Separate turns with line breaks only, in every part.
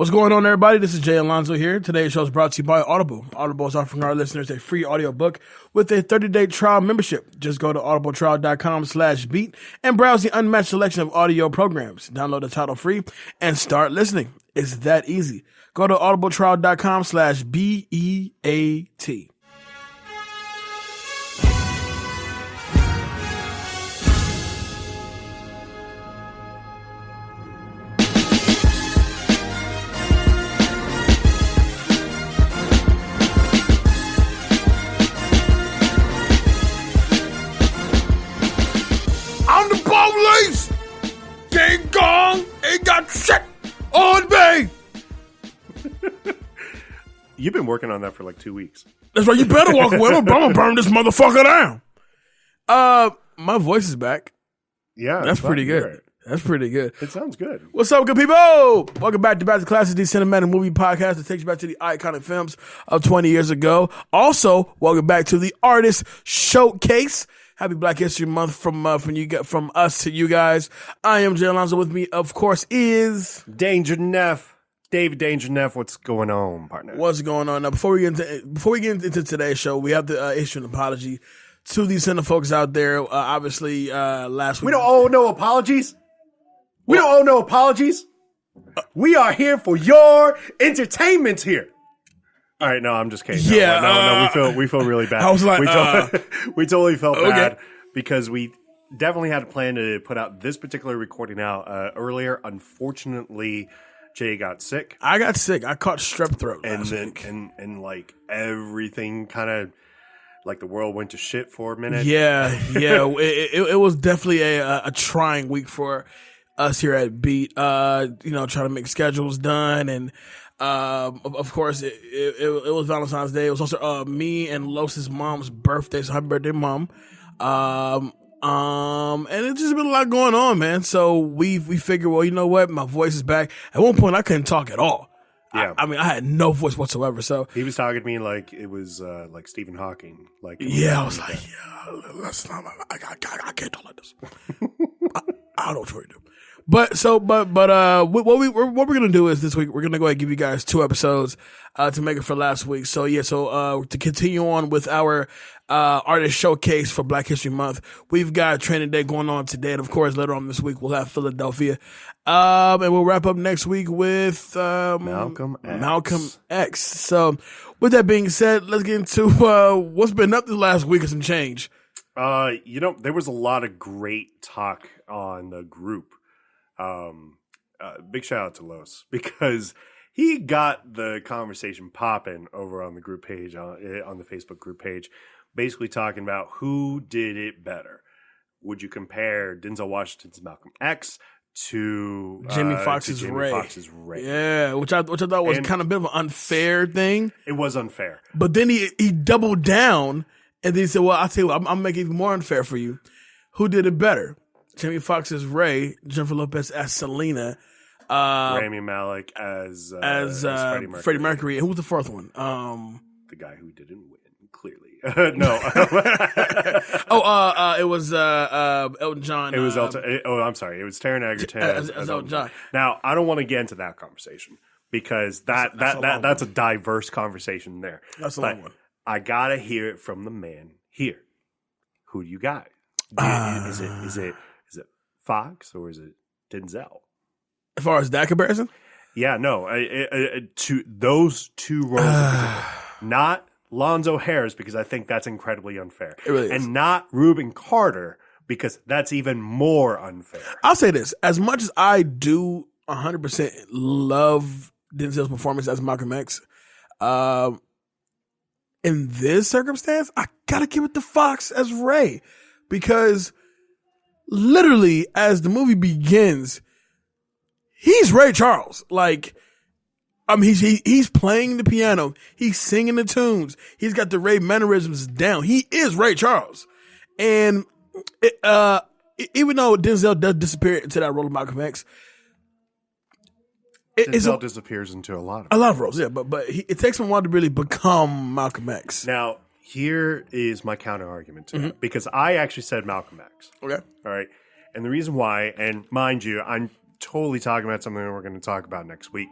What's going on, everybody? This is Jay Alonzo here. Today's show is brought to you by Audible. Audible is offering our listeners a free audiobook with a 30-day trial membership. Just go to audibletrial.com/beat and browse the unmatched selection of audio programs. Download the title free and start listening. It's that easy. Go to audibletrial.com/BEAT. Police! King Kong ain't got shit on me!
You've been working on that for like 2 weeks.
That's right, you better walk away. I'm gonna burn this motherfucker down. My voice is back.
Yeah.
That's pretty good. Right. That's pretty good.
It sounds good.
What's up, good people? Welcome back to Classics, the cinematic movie podcast that takes you back to the iconic films of 20 years ago. Also, welcome back to the Artist Showcase. Happy Black History Month from us to you guys. I am Jay Alonzo. With me, of course, is
Danger Neff. David Danger Neff. What's going on, partner?
What's going on? Now, before we get into today's show, we have to issue an apology to these center folks out there. Obviously, last week
we don't owe no apologies. We don't owe no apologies. We are here for your entertainment here. All right, no, I'm just kidding. No, we feel really bad.
I was like,
we totally felt bad because we definitely had a plan to put out this particular recording out earlier. Unfortunately, Jay got sick.
I got sick. I caught strep throat,
and then like everything kind of like the world went to shit for a minute.
Yeah. It was definitely a trying week for us here at Beat. Trying to make schedules done and. Of course, it was Valentine's Day. It was also me and Los's mom's birthday, so happy birthday, Mom. And it's just been a lot going on, man. So we figured, well, you know what? My voice is back. At one point, I couldn't talk at all.
Yeah,
I mean, I had no voice whatsoever. So
he was talking to me like it was like Stephen Hawking. Like
I was like, let's not. I can't talk like this. I don't know what to do. What we're gonna do is this week we're gonna go ahead and give you guys 2 episodes to make it for last week. So to continue on with our artist showcase for Black History Month, we've got Training Day going on today, and of course later on this week we'll have Philadelphia, and we'll wrap up next week with Malcolm X. So with that being said, let's get into what's been up this last week and some change.
There was a lot of great talk on the group. Big shout out to Los because he got the conversation popping over on the group page on the Facebook group page, basically talking about who did it better. Would you compare Denzel Washington's Malcolm X to
Jamie Foxx's Ray? Yeah, which I thought was kind of a bit of an unfair thing.
It was unfair,
but then he doubled down and then he said, "Well, I'll tell you what, I'm making it even more unfair for you. Who did it better?" Jamie Foxx as Ray, Jennifer Lopez as Selena,
Rami Malek as
Freddie Mercury. And who was the fourth one?
The guy who didn't win, clearly. No.
It was Elton John.
It was Elton. I'm sorry. It was Taron Egerton as Elton John. Now, I don't want to get into that conversation because that's a diverse conversation there.
That's a long one.
I gotta hear it from the man here. Who do you got? Is it Fox or is it Denzel?
As far as that comparison?
Yeah, no. To those two roles, not Lonzo Harris because I think that's incredibly unfair.
It really is.
And not Reuben Carter because that's even more unfair.
I'll say this. As much as I do 100% love Denzel's performance as Malcolm X, in this circumstance, I gotta give it to Fox as Ray. Because literally, as the movie begins, he's Ray Charles. Like, I mean, he's playing the piano. He's singing the tunes. He's got the Ray mannerisms down. He is Ray Charles. And even though Denzel does disappear into that role of Malcolm X,
Denzel disappears into a lot
of roles. Yeah, but it takes him a while to really become Malcolm X.
Now, here is my counter argument to that, because I actually said Malcolm X.
Okay.
All right. And the reason why, and mind you, I'm totally talking about something that we're going to talk about next week.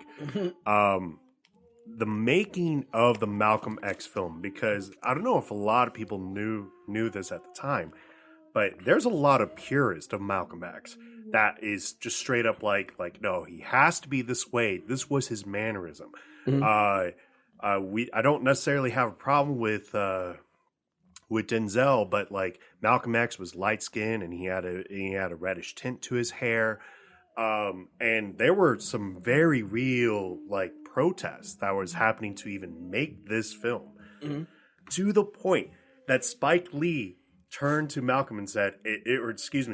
The making of the Malcolm X film, because I don't know if a lot of people knew this at the time, but there's a lot of purists of Malcolm X that is just straight up like no, he has to be this way. This was his mannerism. I don't necessarily have a problem with Denzel, but like Malcolm X was light skinned and he had a reddish tint to his hair. And there were some very real like protests that was happening to even make this film, to the point that Spike Lee turned to Malcolm and said,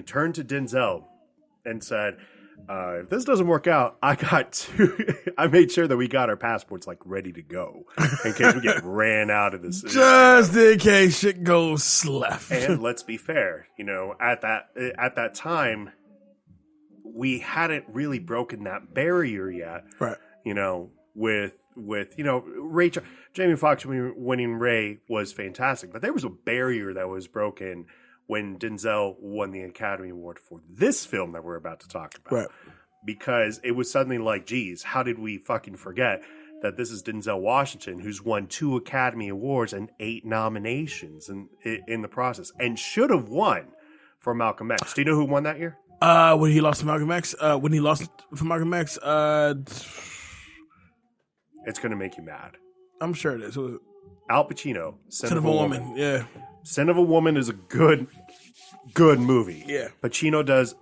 turned to Denzel and said, if this doesn't work out, I made sure that we got our passports like ready to go in case we get ran out of this.
Just in case shit goes left.
And let's be fair, at that time, we hadn't really broken that barrier yet.
Right.
With Ray, Jamie Foxx winning Ray was fantastic, but there was a barrier that was broken when Denzel won the Academy Award for this film that we're about to talk about.
Right.
Because it was suddenly like, geez, how did we fucking forget that this is Denzel Washington, who's won 2 Academy Awards and 8 nominations in the process, and should have won for Malcolm X. Do you know who won that year?
When he lost to Malcolm X,
It's going to make you mad.
I'm sure it is.
Al Pacino,
Son of a Woman. Yeah.
Son of a Woman is a good movie.
Yeah.
Pacino does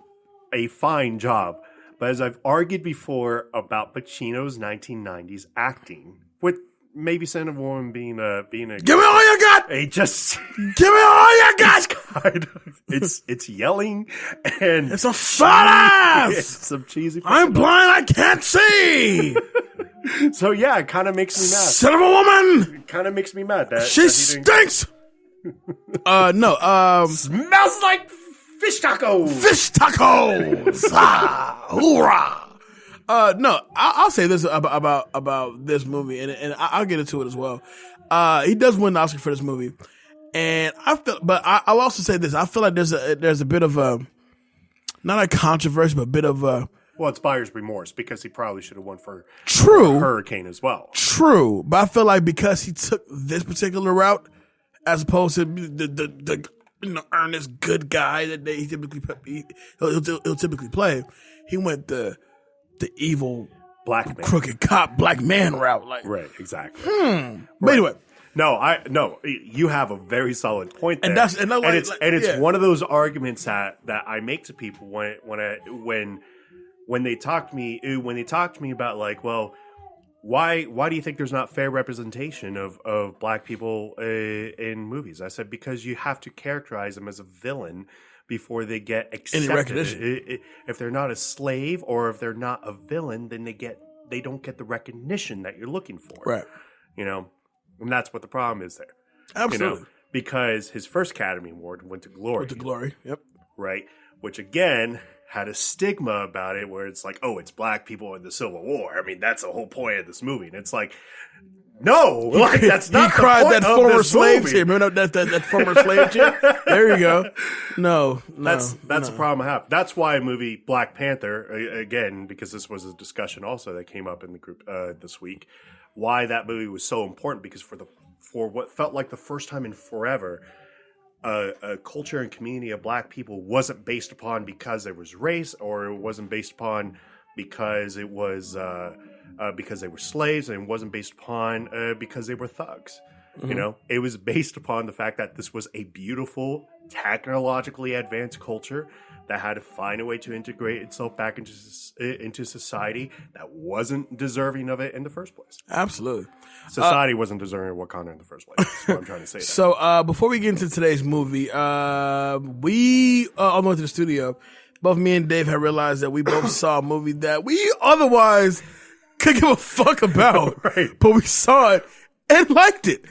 a fine job. But as I've argued before about Pacino's 1990s acting, with maybe Son of a Woman being a
give me all you got.
Give
me all you got.
It's yelling and
it's a fat ass.
It's some cheesy.
I'm blind. I can't see.
So yeah, it kind of makes me mad.
Son of a woman.
It kind of makes me mad that
she stinks. No.
Smells like fish tacos.
Fish tacos. Hoorah. No. I'll say this about this movie, and I'll get into it as well. He does win an Oscar for this movie, and I'll also say this. I feel like there's a bit of a, not a controversy, but a bit of a.
Well, it's buyer's remorse because he probably should have won for Hurricane as well.
True, but I feel like because he took this particular route, as opposed to the earnest good guy that he typically he'll typically play, he went the evil
black man,
crooked cop black man route. Like
right, exactly.
But anyway.
No, you have a very solid point there,
and
it's one of those arguments that I make to people when they talk to me about like, well, why do you think there's not fair representation of black people in movies? I said, because you have to characterize them as a villain before they get accepted.
Any recognition.
If they're not a slave or if they're not a villain, then they don't get the recognition that you're looking for.
Right.
And that's what the problem is there.
Absolutely.
Because his first Academy Award went to Glory.
Yep.
Right. Which again had a stigma about it where it's like, oh, it's black people in the Civil War. I mean, that's the whole point of this movie. And it's like, no, that's not the
cried
point
that
of
former
this
slave
movie.
chick. Remember that former slave chick? There you go. No.
That's a problem I have. That's why a movie Black Panther, again, because this was a discussion also that came up in the group this week, why that movie was so important, because for what felt like the first time in forever, a culture and community of black people wasn't based upon because there was race, or it wasn't based upon because it was because they were slaves, and it wasn't based upon because they were thugs. Mm-hmm. It was based upon the fact that this was a beautiful, technologically advanced culture that had to find a way to integrate itself back into society that wasn't deserving of it in the first place.
Absolutely.
Society wasn't deserving of Wakanda in the first place. That's what I'm trying to say.
So before we get into today's movie, we on the way to the studio, both me and Dave had realized that we both saw a movie that we otherwise could give a fuck about.
Right.
But we saw it and liked it.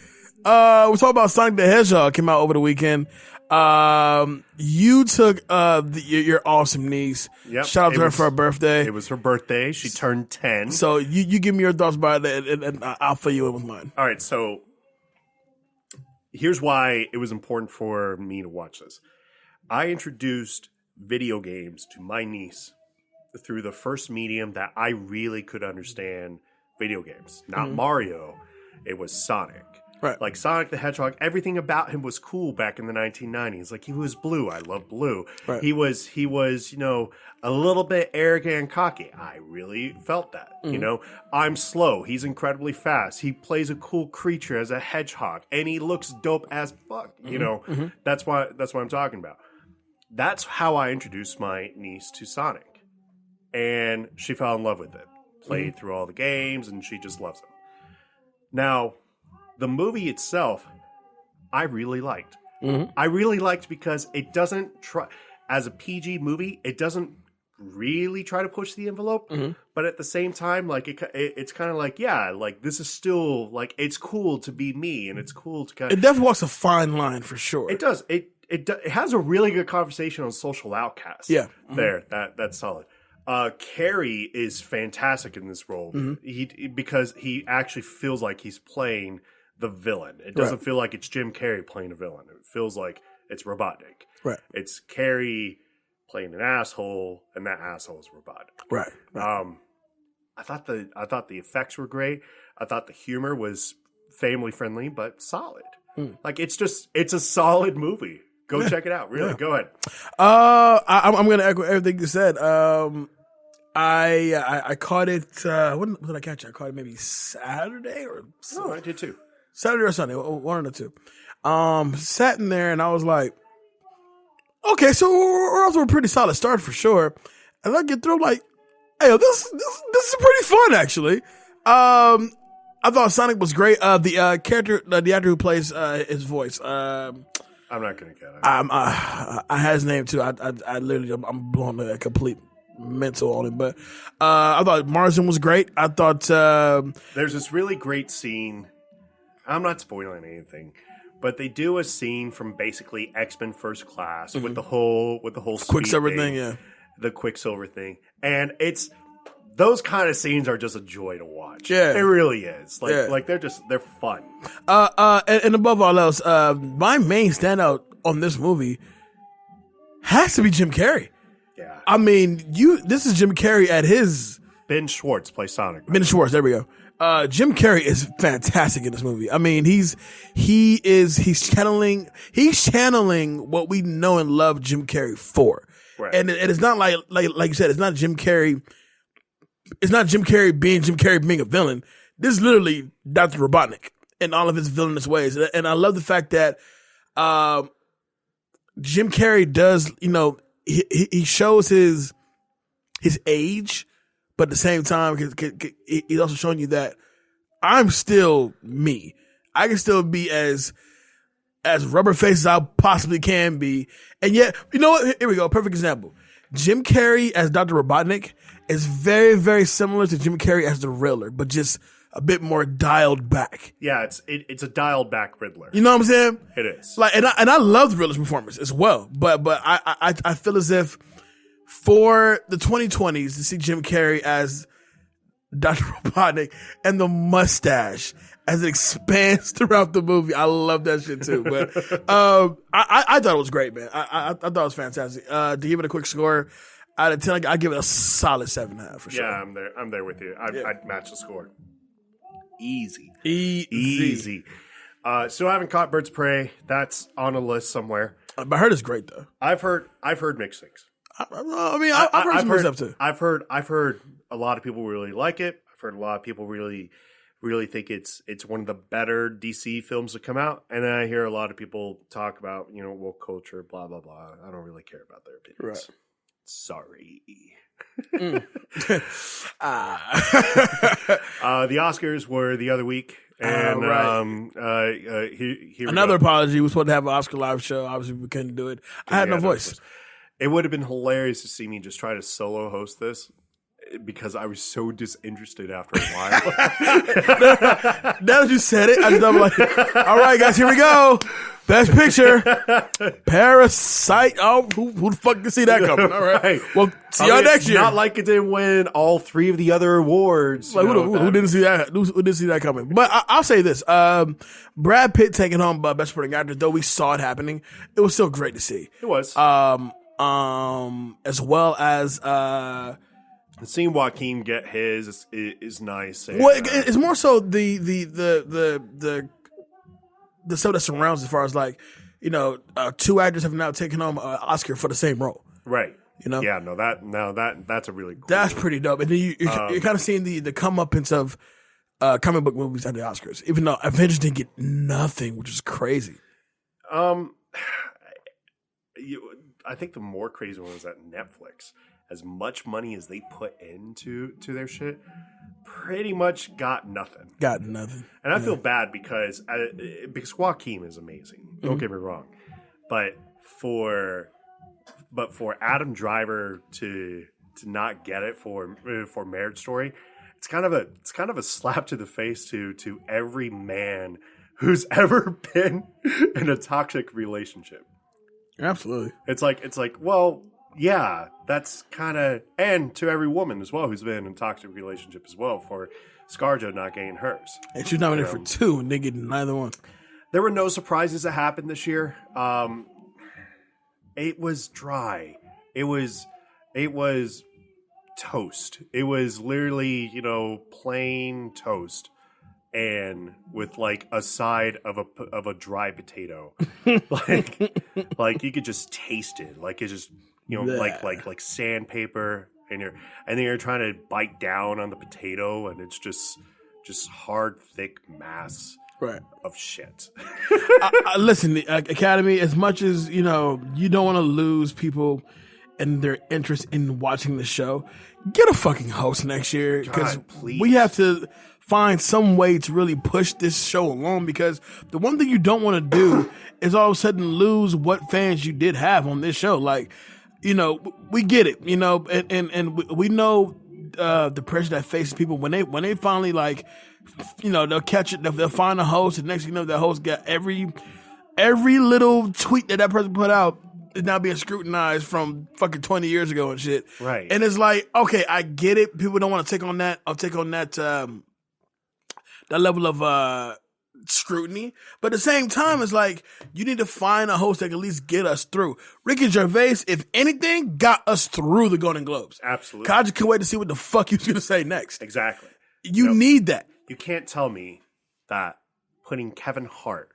We're talking about Sonic the Hedgehog, came out over the weekend. You took your awesome niece.
Yep.
Shout out to her for her birthday.
It was her birthday. She turned 10.
So you give me your thoughts about it, and I'll fill you in with mine.
All right. So here's why it was important for me to watch this. I introduced video games to my niece through the first medium that I really could understand video games. Not Mario, it was Sonic.
Right.
Like Sonic the Hedgehog, everything about him was cool back in the 1990s. Like he was blue. I love blue.
Right.
He was, a little bit arrogant and cocky. I really felt that. I'm slow. He's incredibly fast. He plays a cool creature as a hedgehog, and he looks dope as fuck. That's what I'm talking about. That's how I introduced my niece to Sonic, and she fell in love with it. Played through all the games, and she just loves them. Now, the movie itself, I really liked. I really liked because it doesn't try, as a PG movie, it doesn't really try to push the envelope, but at the same time, like it's kind of like, yeah, like this is still like it's cool to be me, and it's cool to kind of.
It definitely walks a fine line for sure.
It does. It has a really good conversation on social outcasts.
Yeah,
there, that's solid. Carrie is fantastic in this role. Because he actually feels like he's playing the villain. It doesn't feel like it's Jim Carrey playing a villain. It feels like it's Robotnik.
Right.
It's Carrey playing an asshole, and that asshole is Robotnik.
Right.
I thought the effects were great. I thought the humor was family friendly but solid. Like it's a solid movie. Go check it out. Really, go ahead.
I'm going to echo everything you said. I caught it. When did I catch it? I caught it maybe Saturday or.
No, I did too.
Saturday or Sunday, one of the two. Sat in there and I was like, okay, so we're off to a pretty solid start for sure. And I get through, like, hey, this is pretty fun actually. I thought Sonic was great. The character, the actor who plays his voice. I'm
not gonna get it.
I had his name too. I literally, I'm blowing a complete mental on it. But I thought Marsden was great. I thought
there's this really great scene. I'm not spoiling anything, but they do a scene from basically X-Men First Class with the whole
Quicksilver thing, yeah,
the Quicksilver thing, and it's those kind of scenes are just a joy to watch.
Yeah,
it really is. Like they're fun.
And above all else, my main standout on this movie has to be Jim Carrey.
Yeah,
I mean, this is Jim Carrey at his.
Ben Schwartz plays Sonic.
Ben Schwartz, there we go. Jim Carrey is fantastic in this movie. I mean, he's channeling what we know and love Jim Carrey for.
Right.
And it's not like you said, it's not Jim Carrey. It's not Jim Carrey being a villain. This is literally Dr. Robotnik in all of his villainous ways. And I love the fact that Jim Carrey does, he shows his age, but at the same time, he's also showing you that I'm still me. I can still be as rubber faced as I possibly can be. And yet, you know what? Here we go. Perfect example. Jim Carrey as Dr. Robotnik is very, very similar to Jim Carrey as the Riddler, but just a bit more dialed back.
Yeah, it's a dialed back Riddler.
You know what I'm saying?
It is.
Like, and I love the Riddler's performance as well. But I feel as if for the 2020s to see Jim Carrey as Dr. Robotnik and the mustache as it expands throughout the movie, I love that shit too. But I thought it was great, man. I thought it was fantastic. To give it a quick score out of 10, I give it a solid 7.5 for sure.
Yeah, I'm there with you. I'd match the score. Easy. Still haven't caught Birds of Prey. That's on a list somewhere.
But I heard it's great though.
I've heard mixed things.
I've heard some good stuff too.
I've heard a lot of people really like it. I've heard a lot of people really think it's one of the better DC films to come out. And then I hear a lot of people talk about, woke culture, blah, blah, blah. I don't really care about their opinions.
Right.
Sorry.
The
Oscars were the other week. And
another apology. We were supposed to have an Oscar live show. Obviously, we couldn't do it. I had no voice.
It would have been hilarious to see me just try to solo host this because I was so disinterested after a while.
Now that you said it, I'm like, all right, guys, here we go. Best picture. Parasite. Oh, who the fuck can see that coming? All right. Well, see y'all next year.
Not like it didn't win all 3 of the other awards.
Like, who didn't see that? Who didn't see that coming? But I'll say this. Brad Pitt taking home Best Supporting Actor, though we saw it happening, it was still great to see.
It was.
As well as
Seeing Joaquin get his is nice. And,
Well, it's more so the stuff that surrounds as far as like, two actors have now taken home an Oscar for the same role.
right.
You know?
Yeah, that's a really cool.
That's pretty dope. And then you're kind of seeing the comeuppance of comic book movies at the Oscars, even though Avengers didn't get nothing, which is crazy.
I think the more crazy one is that Netflix, as much money as they put into their shit, pretty much got nothing.
And
I feel bad because Joaquin is amazing. Don't get me wrong, but for Adam Driver to not get it for Marriage Story, it's kind of a slap to the face to every man who's ever been in a toxic relationship.
Absolutely.
It's like, well, yeah, that's kind of, and to every woman as well who's been in a toxic relationship as well for ScarJo not getting hers.
And she's nominated for 2, and they get neither one.
There were no surprises that happened this year. It was dry. It was toast. It was literally, plain toast, and with like a side of a dry potato, like you could just taste it. Like it's just like sandpaper, and then you're trying to bite down on the potato, and it's just hard, thick mass.
Right.
Of shit.
Listen, the Academy, as much as, you don't want to lose people and their interest in watching the show, get a fucking host next year. Because we have to find some way to really push this show along, because the one thing you don't want to do is all of a sudden lose what fans you did have on this show. Like, we get it, and we know the pressure that faces people when they finally like, they'll catch it, they'll find a host, and next thing you know, that host got every little tweet that person put out is now being scrutinized from fucking 20 years ago and shit.
Right.
And it's like, okay, I get it. People don't want to take on that. I'll take on that level of scrutiny. But at the same time, it's like, you need to find a host that can at least get us through. Ricky Gervais, if anything, got us through the Golden Globes.
Absolutely.
'Cause I just can't wait to see what the fuck he was going to say next.
Exactly.
You need that.
You can't tell me that putting Kevin Hart,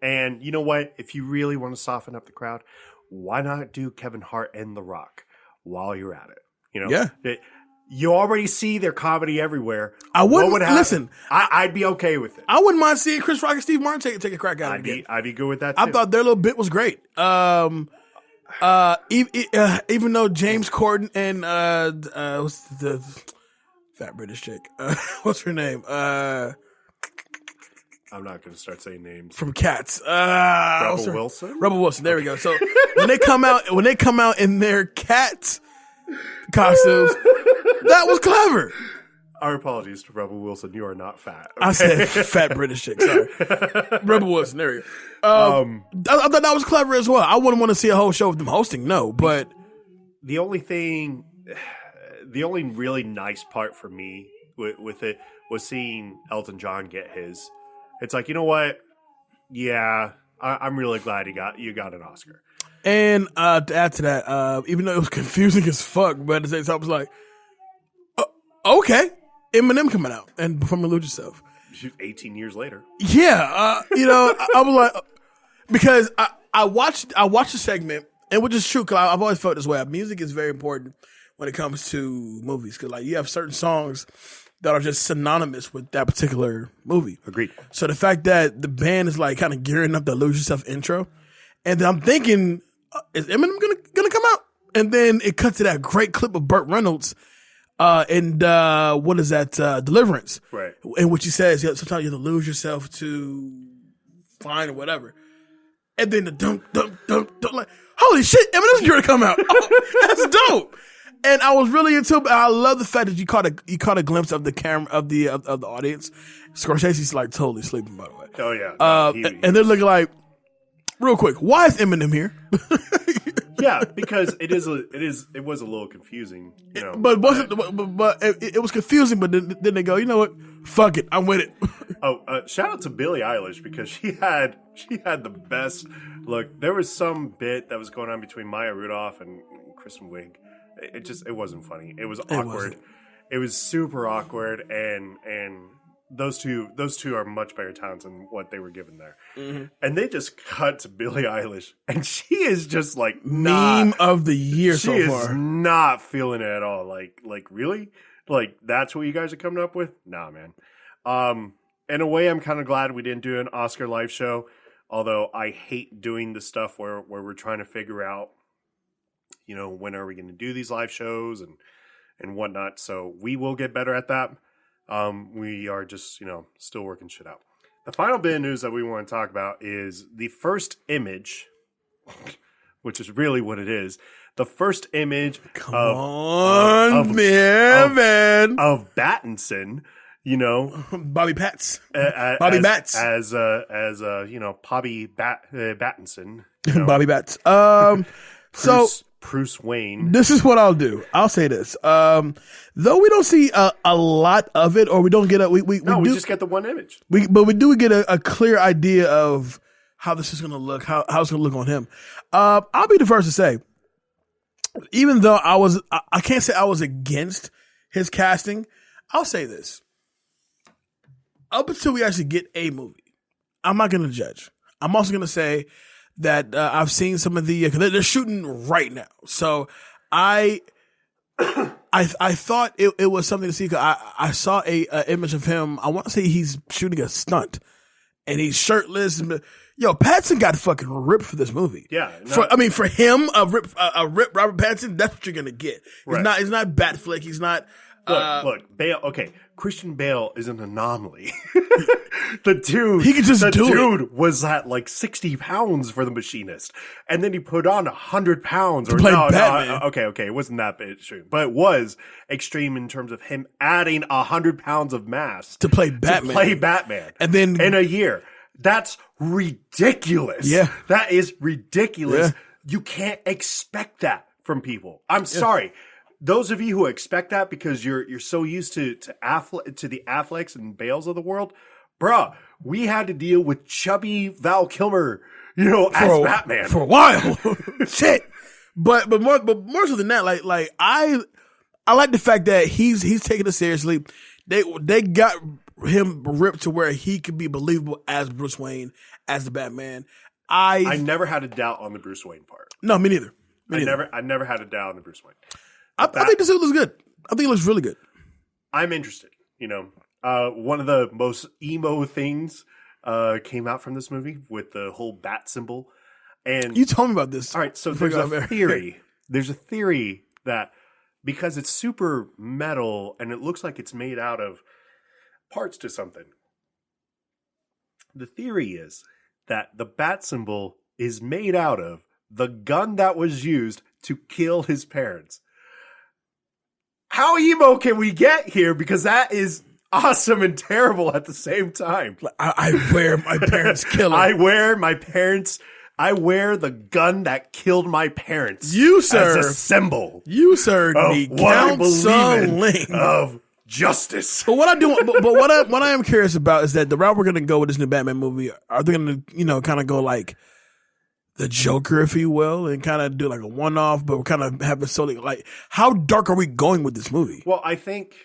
and you know what? If you really want to soften up the crowd, why not do Kevin Hart and The Rock while you're at it?
Yeah.
You already see their comedy everywhere.
I wouldn't listen.
I'd be okay with it.
I wouldn't mind seeing Chris Rock and Steve Martin take a crack at it.
I'd be good with that too.
I thought their little bit was great. Even though James Corden and what's the fat British chick? What's her name?
I'm not going to start saying names.
From Cats.
Rebel Wilson?
Rebel Wilson. There we go. So when they come out in their Cats costumes, that was clever.
Our apologies to Rebel Wilson. You are not fat. Okay?
I said fat British chick. Sorry. Rebel Wilson. There we go. I thought that was clever as well. I wouldn't want to see a whole show of them hosting. No, but
the only really nice part for me with it was seeing Elton John get his. It's like, you know what? Yeah, I'm really glad you got an Oscar.
And to add to that, even though it was confusing as fuck, but at the same time, I was like, okay, Eminem coming out and performing Lose Yourself.
18 years later.
Yeah, I was like, because I watched the segment, and which is true, because I've always felt this way. Music is very important when it comes to movies, because like you have certain songs that are just synonymous with that particular movie.
Agreed.
So the fact that the band is like kind of gearing up the Lose Yourself intro, and then I'm thinking, is Eminem gonna come out? And then it cuts to that great clip of Burt Reynolds, and what is that? Deliverance,
right?
In which he says, yeah, sometimes you have to lose yourself to find or whatever. And then the dum, like, holy shit, Eminem's gonna come out. Oh, that's dope. And I was really into it. I love the fact that you caught a glimpse of the camera of the audience. Scorsese's like totally sleeping, by the way.
Oh yeah.
And they're looking like, real quick, why is Eminem here?
Yeah, because it was a little confusing,
But it was confusing. But then they go, you know what? Fuck it, I'm with it.
Shout out to Billie Eilish, because she had the best look. There was some bit that was going on between Maya Rudolph and Kristen Wiig it wasn't funny. It was awkward. It was super awkward, and those two are much better talents than what they were given there. Mm-hmm. And they just cut to Billie Eilish, and she is just like
meme of the year so far.
She is not feeling it at all. Like really? Like that's what you guys are coming up with? Nah, man. In a way, I'm kind of glad we didn't do an Oscar live show. Although I hate doing the stuff where we're trying to figure out, when are we going to do these live shows and whatnot. So we will get better at that. We are just, still working shit out. The final bit of news that we want to talk about is the first image, which is really what it is. The first image of Battinson,
Bobby Pats,
Bobby Bats, as Bobby Battinson,
Bobby Bats.
Bruce Wayne.
This is what I'll do. I'll say this. Though we don't see a lot of it, or we don't get we
just get the one image.
But we do get a clear idea of how this is going to look, how it's going to look on him. I'll be the first to say, even though I can't say I was against his casting. I'll say this. Up until we actually get a movie, I'm not going to judge. I'm also going to say that I've seen some of the they're shooting right now, so I thought it was something to see. Cause I saw a image of him. I want to say he's shooting a stunt, and he's shirtless. Yo, Pattinson got fucking ripped for this movie.
Yeah,
for him, a rip Robert Pattinson. That's what you're gonna get.
Right.
He's not Batflick. He's not.
Look, Bale. Okay, Christian Bale is an anomaly. The dude,
he could just do it.
The dude was at like 60 pounds for The Machinist, and then he put on 100 pounds
to play Batman.
Okay, it wasn't that extreme, but it was extreme in terms of him adding 100 pounds of mass
to play Batman,
and then in a year. That's ridiculous.
Yeah,
that is ridiculous. Yeah. You can't expect that from people. I'm sorry. Those of you who expect that because you're so used to the Afflecks and Bales of the world, bruh, we had to deal with chubby Val Kilmer, as Batman
for a while. Shit. But more so than that, like I like the fact that he's taking it seriously. They got him ripped to where he could be believable as Bruce Wayne, as the Batman.
I never had a doubt on the Bruce Wayne part.
No, me neither.
I never had a doubt on the Bruce Wayne.
I think this looks good. I think it looks really good.
I'm interested. One of the most emo things came out from this movie with the whole bat symbol. And
you told me about this.
All right, so there's a theory. There's a theory that because it's super metal and it looks like it's made out of parts to something. The theory is that the bat symbol is made out of the gun that was used to kill his parents. How emo can we get here? Because that is awesome and terrible at the same time.
I wear my parents' killer.
I wear the gun that killed my parents.
You, sir.
As a symbol.
You, sir. Me count some link
of justice.
But what I do, but what I am curious about is that the route we're going to go with this new Batman movie, are they going to, kind of go like the Joker, if you will, and kind of do like a one-off, but we're kind of having solely like, how dark are we going with this movie?
Well, I think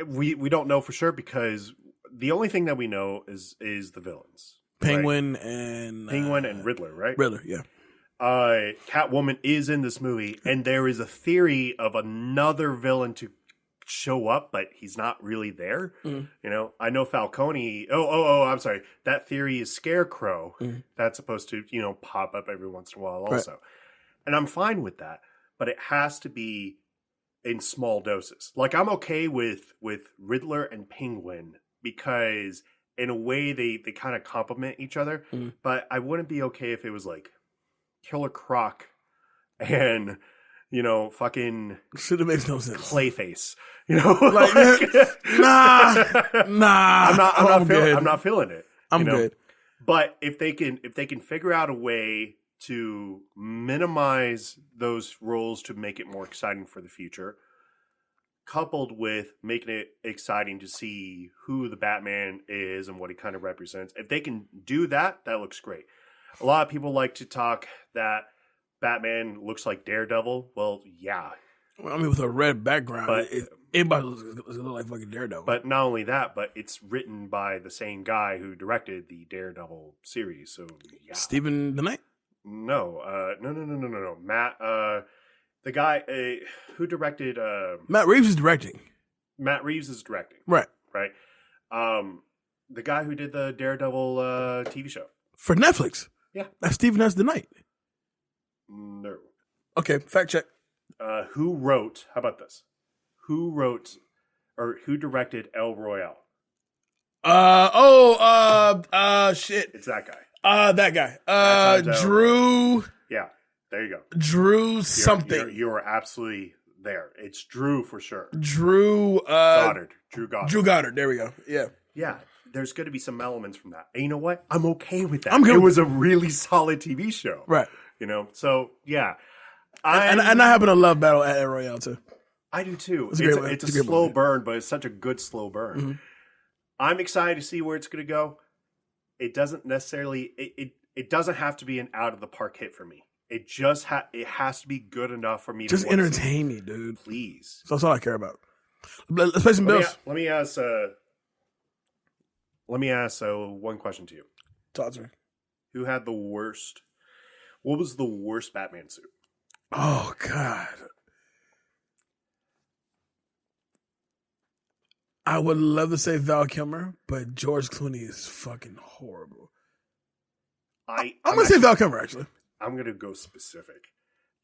we don't know for sure because the only thing that we know is the villains.
Penguin,
right?
and
Riddler, right?
Riddler, yeah.
Catwoman is in this movie, and there is a theory of another villain to show up, but he's not really there. I know Falcone. I'm sorry. That theory is Scarecrow. That's supposed to, pop up every once in a while also. Right. And I'm fine with that, but it has to be in small doses. Like I'm okay with Riddler and Penguin because in a way they kind of complement each other, but I wouldn't be okay if it was like Killer Croc and fucking
shit, it makes no sense.
Clayface,
nah.
I'm not feeling it.
I'm good.
But if they can figure out a way to minimize those roles to make it more exciting for the future, coupled with making it exciting to see who the Batman is and what he kind of represents, if they can do that, that looks great. A lot of people like to talk that Batman looks like Daredevil. Well, yeah,
Well, I mean, with a red background,
But-
anybody looks like fucking Daredevil.
But not only that, but it's written by the same guy who directed the Daredevil series. So yeah.
Stephen the Knight?
No. Matt, the guy who directed
Matt Reeves is directing.
Matt Reeves is directing.
Right.
Right. The guy who did the Daredevil TV show.
For Netflix.
Yeah.
That's Stephen the Knight.
No.
Okay, fact check.
Who wrote, how about this? Who directed El Royale?
Shit.
It's that guy.
That guy.
That's
Drew.
Yeah, there you go.
Drew something.
You're absolutely there. It's Drew for sure.
Drew
Goddard. Drew Goddard.
Drew Goddard. There we go. Yeah.
Yeah, there's going to be some elements from that. And you know what? I'm okay with that.
I'm good
It
with
was a really solid TV show.
Right.
You know, so yeah.
And I happen to love Battle at Royale too.
I do too.
It's a great one.
It's a
It's a great
slow
movie.
burn, but it's such a good slow burn.
Mm-hmm.
I'm excited to see where it's going to go. It doesn't necessarily it doesn't have to be an out of the park hit for me. It just it has to be good enough for me
Just
to want to
entertain me, dude.
please.
So that's all I care about. Let's play some bills.
Let me ask one question to you.
Talk to me.
Who had the worst? What was the worst Batman suit?
Oh God. I would love to say Val Kilmer, but George Clooney is fucking horrible. I'm gonna say Val Kilmer actually.
I'm gonna go specific.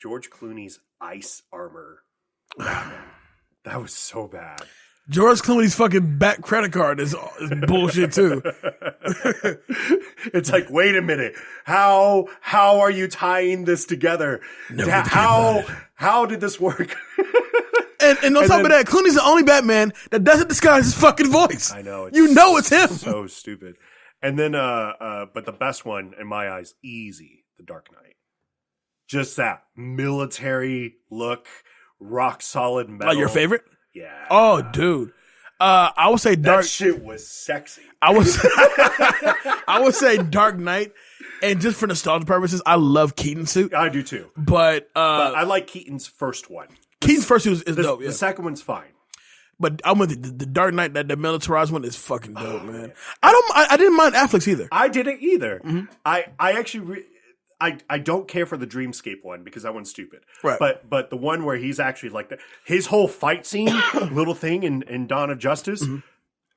George Clooney's ice armor Batman. That was so bad.
George Clooney's fucking back credit card is bullshit too.
It's like, wait a minute. How are you tying this together? How did this work?
And on top of that, Clooney's the only Batman that doesn't disguise his fucking voice.
I know.
You know it's him.
So stupid. And then, but the best one in my eyes, easy, The Dark Knight. Just that military look, rock solid metal.
Like your favorite?
Yeah.
Oh, dude. I would say
That shit was sexy.
I would say Dark Knight, and just for nostalgia purposes, I love Keaton's suit.
I do too.
But
I like Keaton's first one.
Keaton's first suit is dope. Yeah.
The second one's fine.
But I'm with the Dark Knight, that the militarized one is fucking dope, man. I didn't mind Affleck's either.
I didn't either.
Mm-hmm.
I actually I don't care for the Dreamscape one because that one's stupid.
Right.
But the one where he's actually like his whole fight scene, little thing in Dawn of Justice,
Mm-hmm.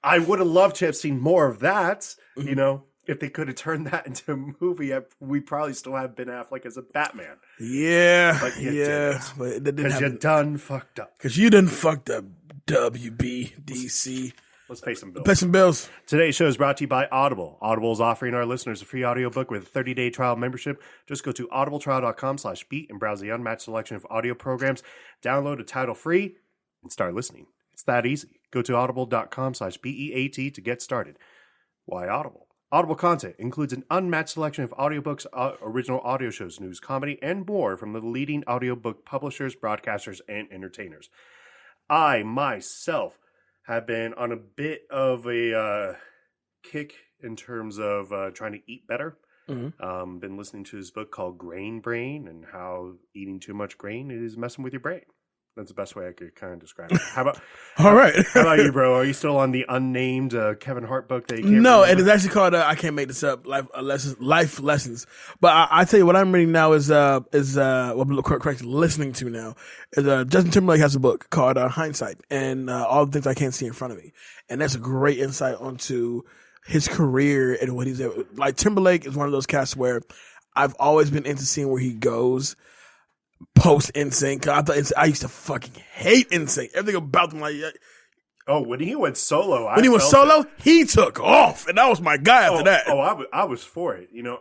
I would have loved to have seen more of that.
Mm-hmm.
You know, if they could have turned that into a movie, we probably still have Ben Affleck as a Batman.
Yeah,
But you
yeah,
didn't.
but it didn't
Because you
happen.
done fucked up.
Because you done fucked up. WBDC.
Let's pay some bills.
Pay some bills.
Today's show is brought to you by Audible. Audible is offering our listeners a free audiobook with a 30-day trial membership. Just go to audibletrial.com/beat and browse the unmatched selection of audio programs. Download a title free and start listening. It's that easy. Go to audible.com/BEAT to get started. Why Audible? Audible content includes an unmatched selection of audiobooks, original audio shows, news, comedy, and more from the leading audiobook publishers, broadcasters, and entertainers. I, myself, have been on a bit of a kick in terms of trying to eat better.
Mm-hmm.
Been listening to this book called Grain Brain and how eating too much grain is messing with your brain. That's the best way I could kind of describe it. How about
All right.
how about you, bro? Are you still on the unnamed Kevin Hart book that you can't
No,
remember?
it is actually called I can't make this up. Life lessons. But I tell you what I'm reading now is what I'm correct listening to now is Justin Timberlake has a book called Hindsight and all the things I can't see in front of me, and that's a great insight onto his career and what he's like. Timberlake is one of those cats where I've always been into seeing where he goes post NSYNC. I used to fucking hate NSYNC. Everything about them, like.
Oh, when he went solo,
When he was solo, he took off, and that was my guy after that.
I was for it, you know.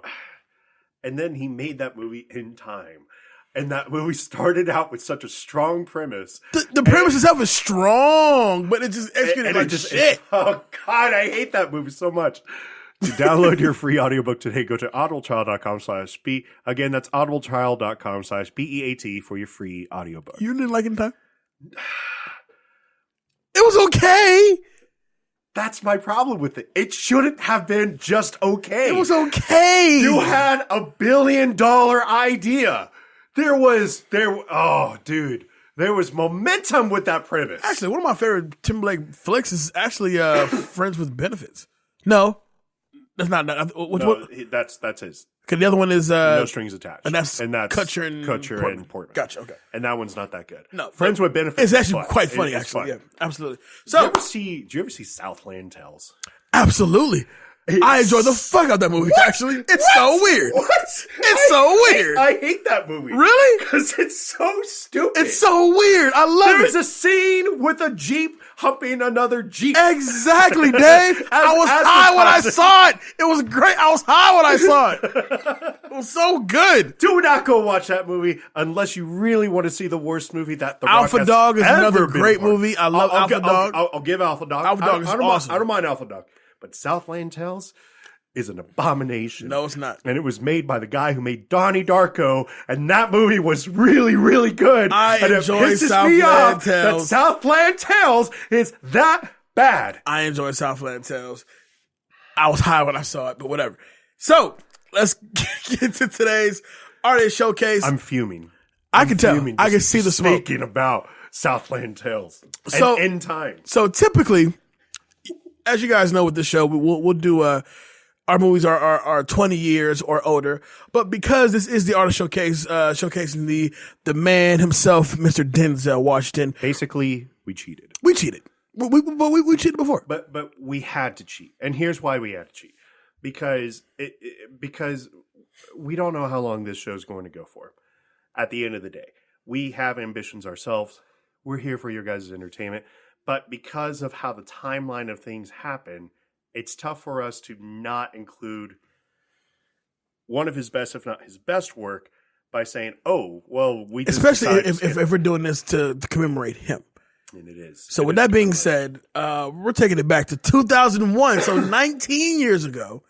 And then he made that movie In Time, and that movie started out with such a strong premise.
The premise itself is strong, but it just executed like shit.
Oh God, I hate that movie so much. To download your free audiobook today, go to audibletrial.com/beat. Again, that's audibletrial.com/BEAT for your free audiobook.
You didn't like it in time? It was okay.
That's my problem with it. It shouldn't have been just okay.
It was okay.
You had $1 billion idea. Oh, dude. There was momentum with that premise.
Actually, one of my favorite Timberlake flicks is actually Friends with Benefits. No, that's not.
That's his.
Okay, the other one is
No Strings Attached,
and that's
Kutcher
and
Portman.
Gotcha. Okay,
and that one's not that good.
No,
Friends with Benefits.
It's actually quite funny. Actually, yeah, absolutely. So,
do you ever see Southland Tales?
Absolutely. I enjoy the fuck out of that movie, actually. It's so weird.
What?
It's so weird.
I hate that movie.
Really?
Because it's so stupid.
It's so weird. I love
There's
it.
a scene with a Jeep humping another Jeep.
Exactly, Dave. I was high when I saw it. It was great. I was high when I saw it. It was so good.
Do not go watch that movie unless you really want to see the worst movie that The Rock
Alpha
has
Dog is
ever
another
been
great
part.
movie. I love Alpha Dog.
I'll give Alpha Dog.
Alpha Dog is awesome.
I don't mind Alpha Dog. But Southland Tales is an abomination.
No, it's not.
And it was made by the guy who made Donnie Darko, and that movie was really, really good.
I
and
enjoy
it pisses
Southland
me off
Tales.
that Southland Tales is that bad.
I enjoy Southland Tales. I was high when I saw it, but whatever. So, let's get to today's artist showcase.
I'm fuming.
I can tell. I can see the smoke.
Speaking about Southland Tales and
So-
End Time.
So typically, as you guys know with this show, we'll do our movies are 20 years or older. But because this is the artist showcase, showcasing the man himself, Mr. Denzel Washington.
Basically, we cheated.
We cheated. We cheated before.
But we had to cheat. And here's why we had to cheat. Because because we don't know how long this show is going to go for. At the end of the day, we have ambitions ourselves. We're here for your guys' entertainment. But because of how the timeline of things happen, it's tough for us to not include one of his best, if not his best work, by saying, "Oh, well, we just
especially if we're doing this to commemorate him."
And it is.
So with that being said, we're taking it back to 2001, so 19 years ago.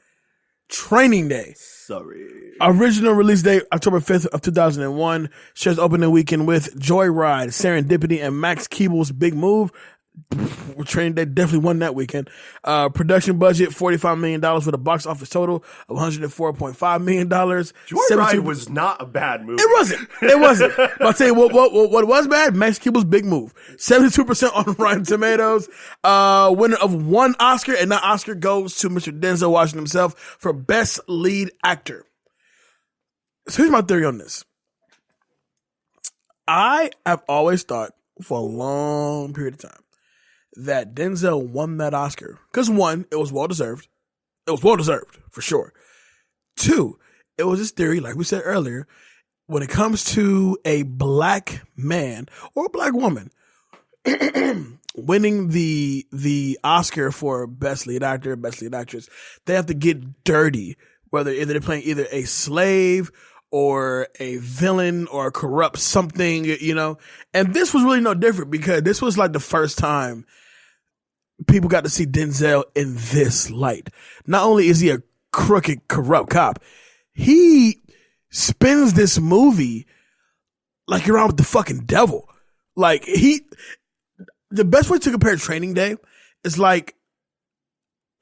Training Day.
Sorry.
Original release date, October 5th of 2001. Shares opening weekend with Joyride, Serendipity, and Max Keeble's Big Move. Training Day definitely won that weekend. Production budget, $45 million with a box office total of $104.5 million.
Joyride was not a bad movie.
It wasn't. But I'll tell you what was bad? Max Keeble's Big Move. 72% on Rotten Tomatoes. Winner of one Oscar, and that Oscar goes to Mr. Denzel Washington himself for Best Lead Actor. So here's my theory on this. I have always thought for a long period of time that Denzel won that Oscar. Because one, it was well-deserved. It was well-deserved, for sure. Two, it was this theory, like we said earlier, when it comes to a black man or a black woman winning the Oscar for Best Lead Actor, Best Lead Actress, they have to get dirty, whether they're playing either a slave or a villain or a corrupt something, you know. And this was really no different because this was like the first time people got to see Denzel in this light. Not only is he a crooked, corrupt cop, he spins this movie like you're on with the fucking devil. Like the best way to compare Training Day is like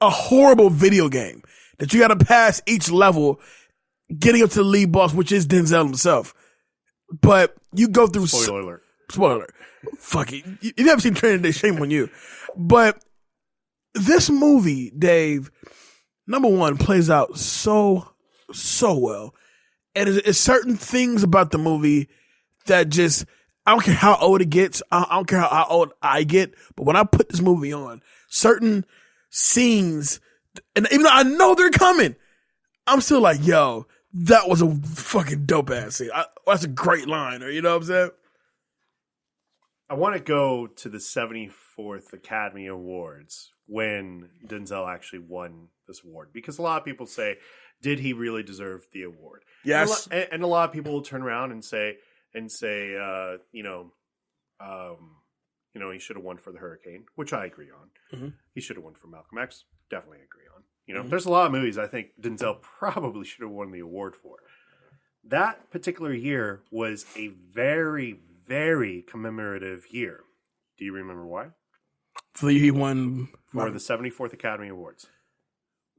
a horrible video game that you got to pass each level getting up to the lead boss, which is Denzel himself. But you go through...
Spoiler alert.
Spoiler alert. Fuck it. You've never seen Training Day, shame on you. But this movie, Dave, number one, plays out so well. And it's certain things about the movie that just... I don't care how old it gets. I don't care how old I get. But when I put this movie on, certain scenes... And even though I know they're coming, I'm still like, yo... That was a fucking dope ass scene. That's a great line, or you know what I'm saying?
I want to go to the 74th Academy Awards when Denzel actually won this award, because a lot of people say, did he really deserve the award?
Yes.
And a lot of people will turn around and say, he should have won for The Hurricane, which I agree on. Mm-hmm. He should have won for Malcolm X. Definitely agree on. You know, mm-hmm. There's a lot of movies I think Denzel probably should have won the award for. That particular year was a very, very commemorative year. Do you remember why?
So he won
for the 74th Academy Awards.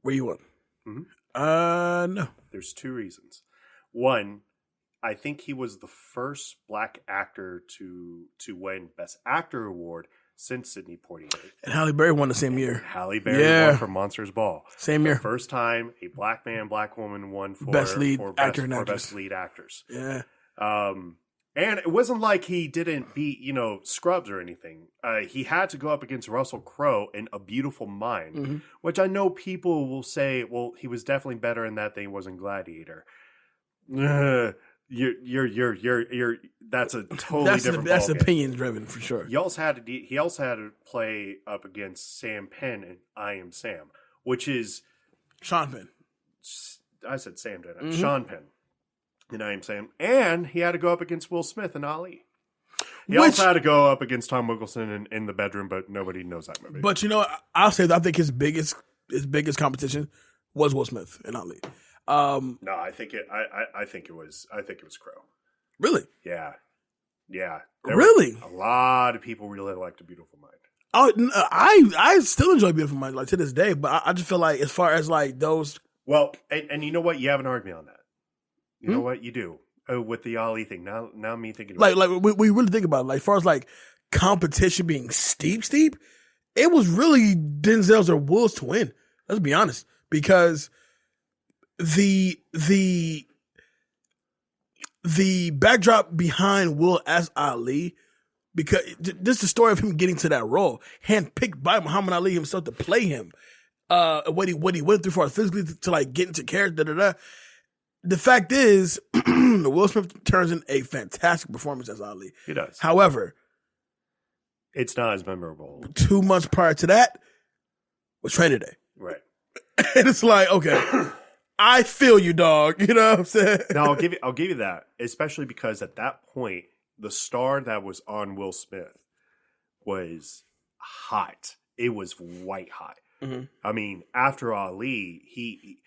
Where you won?
Mm-hmm.
No.
There's two reasons. One, I think he was the first black actor to win Best Actor award since Sidney Poitier.
And Halle Berry won the same year.
Halle Berry won for Monsters Ball.
Same year.
The first time a black man, black woman won for
best lead actor
for
and actress.
best lead actors.
Yeah.
And it wasn't like he didn't beat, Scrubs or anything. He had to go up against Russell Crowe in A Beautiful Mind, which I know people will say, well, he was definitely better in that than he was in Gladiator. You're that's a totally different.
That's opinion driven for sure.
He also had to play up against Sam Penn in I Am Sam, which is
Sean Penn.
I said Sam, didn't I? Sean Penn. And I Am Sam. And he had to go up against Will Smith and Ali. He also had to go up against Tom Wilkinson in The Bedroom, but nobody knows that movie.
But I'll say that I think his biggest competition was Will Smith and Ali.
No, I think it was Crow.
Really?
Yeah.
Really?
A lot of people really liked A Beautiful Mind.
Oh, I still enjoy Beautiful Mind, like to this day, but I just feel like as far as like those.
Well, and you know what? You haven't argued me on that. You know what? You do. With the Ali thing. Now me thinking about
like we really think about it. Like as far as like competition being steep, it was really Denzel's or Will's to win. Let's be honest. Because the backdrop behind Will as Ali, because this is the story of him getting to that role, handpicked by Muhammad Ali himself to play him. What he went through for physically to like get into character. The fact is, Will Smith turns in a fantastic performance as Ali.
He does.
However,
it's not as memorable.
2 months prior to that was Training Day.
Right.
And it's like, okay, I feel you, dog. You know what I'm saying?
No, I'll give you that, especially because at that point, the star that was on Will Smith was hot. It was white hot. Mm-hmm. I mean, after Ali,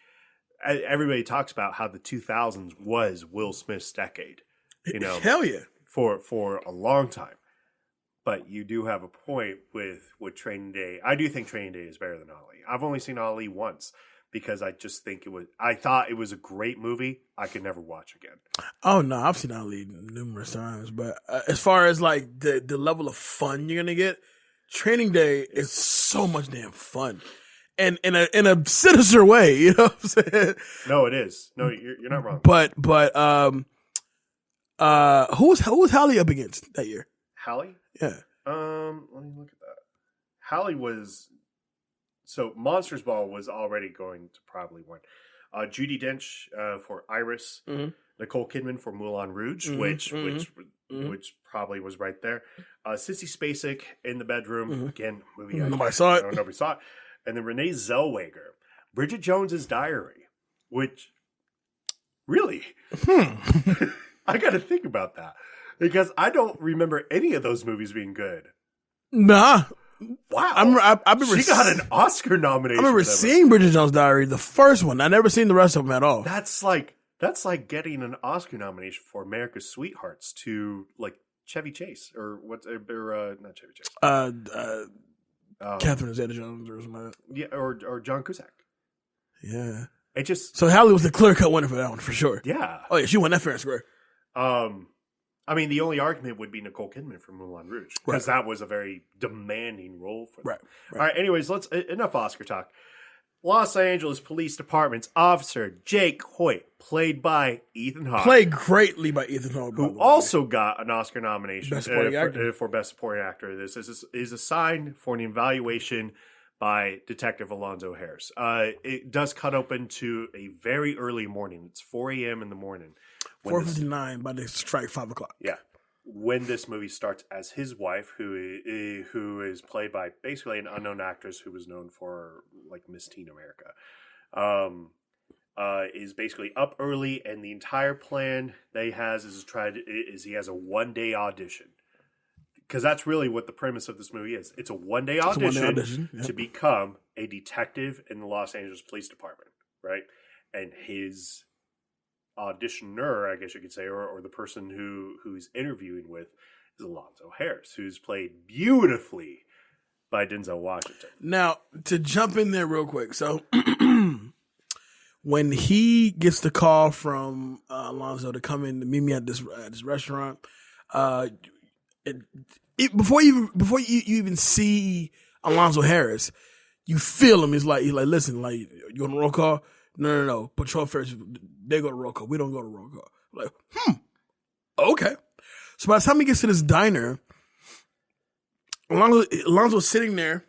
everybody talks about how the 2000s was Will Smith's decade.
Hell yeah,
for a long time. But you do have a point with Training Day. I do think Training Day is better than Ali. I've only seen Ali once because I just think I thought it was a great movie. I could never watch again. Oh
no, I've seen Ali numerous times. But as far as like the level of fun you're gonna get, Training Day is so much damn fun. And in a sinister way, you know what I'm saying?
No, it is. No, you're not wrong.
But who was Halle up against that year?
Halle?
Yeah.
Let me look at that. Halle was Monsters Ball was already going to probably win. Judi Dench for Iris, Nicole Kidman for Moulin Rouge, which probably was right there. Sissy Spacek in The Bedroom, again, movie
nobody saw it.
Nobody saw it. And then Renee Zellweger, Bridget Jones's Diary, which really, I got to think about that because I don't remember any of those movies being good.
Nah,
wow.
I remember
she got an Oscar nomination.
I remember seeing Bridget Jones's Diary, the first one. I never seen the rest of them at all.
That's like getting an Oscar nomination for America's Sweethearts to like Chevy Chase or not Chevy Chase.
Catherine Zeta-Jones or something like that.
Yeah, or John Cusack.
Yeah.
It just
so Halle was the clear-cut winner for that one for sure.
Yeah.
Oh yeah, she won that fair and square.
I mean, the only argument would be Nicole Kidman from Moulin Rouge because that was a very demanding role for them. Right. All right. Anyways, enough Oscar talk. Los Angeles Police Department's officer Jake Hoyt, played by Ethan Hawke.
Played greatly by Ethan Hawke.
Who also got an Oscar nomination
for
Best Supporting Actor. This is assigned for an evaluation by Detective Alonzo Harris. It does cut open to a very early morning. It's 4 a.m. in the morning.
4:59 by the strike 5 o'clock.
Yeah. When this movie starts as his wife, who is played by basically an unknown actress who was known for like Miss Teen America, is basically up early, and the entire plan that he has is he has a 1-day audition, because that's really what the premise of this movie is. It's a 1-day audition, to become a detective in the Los Angeles Police Department, right? And his auditioner, I guess you could say, or the person who's interviewing with is Alonzo Harris, who's played beautifully by Denzel Washington.
Now, to jump in there real quick. So when he gets the call from Alonzo to come in to meet me at this restaurant, before you even see Alonzo Harris, you feel him. He's like, listen, like, you on the roll call? No. Patrol first. They go to roll call. We don't go to roll call. Like, okay. So by the time he gets to this diner, Alonzo's sitting there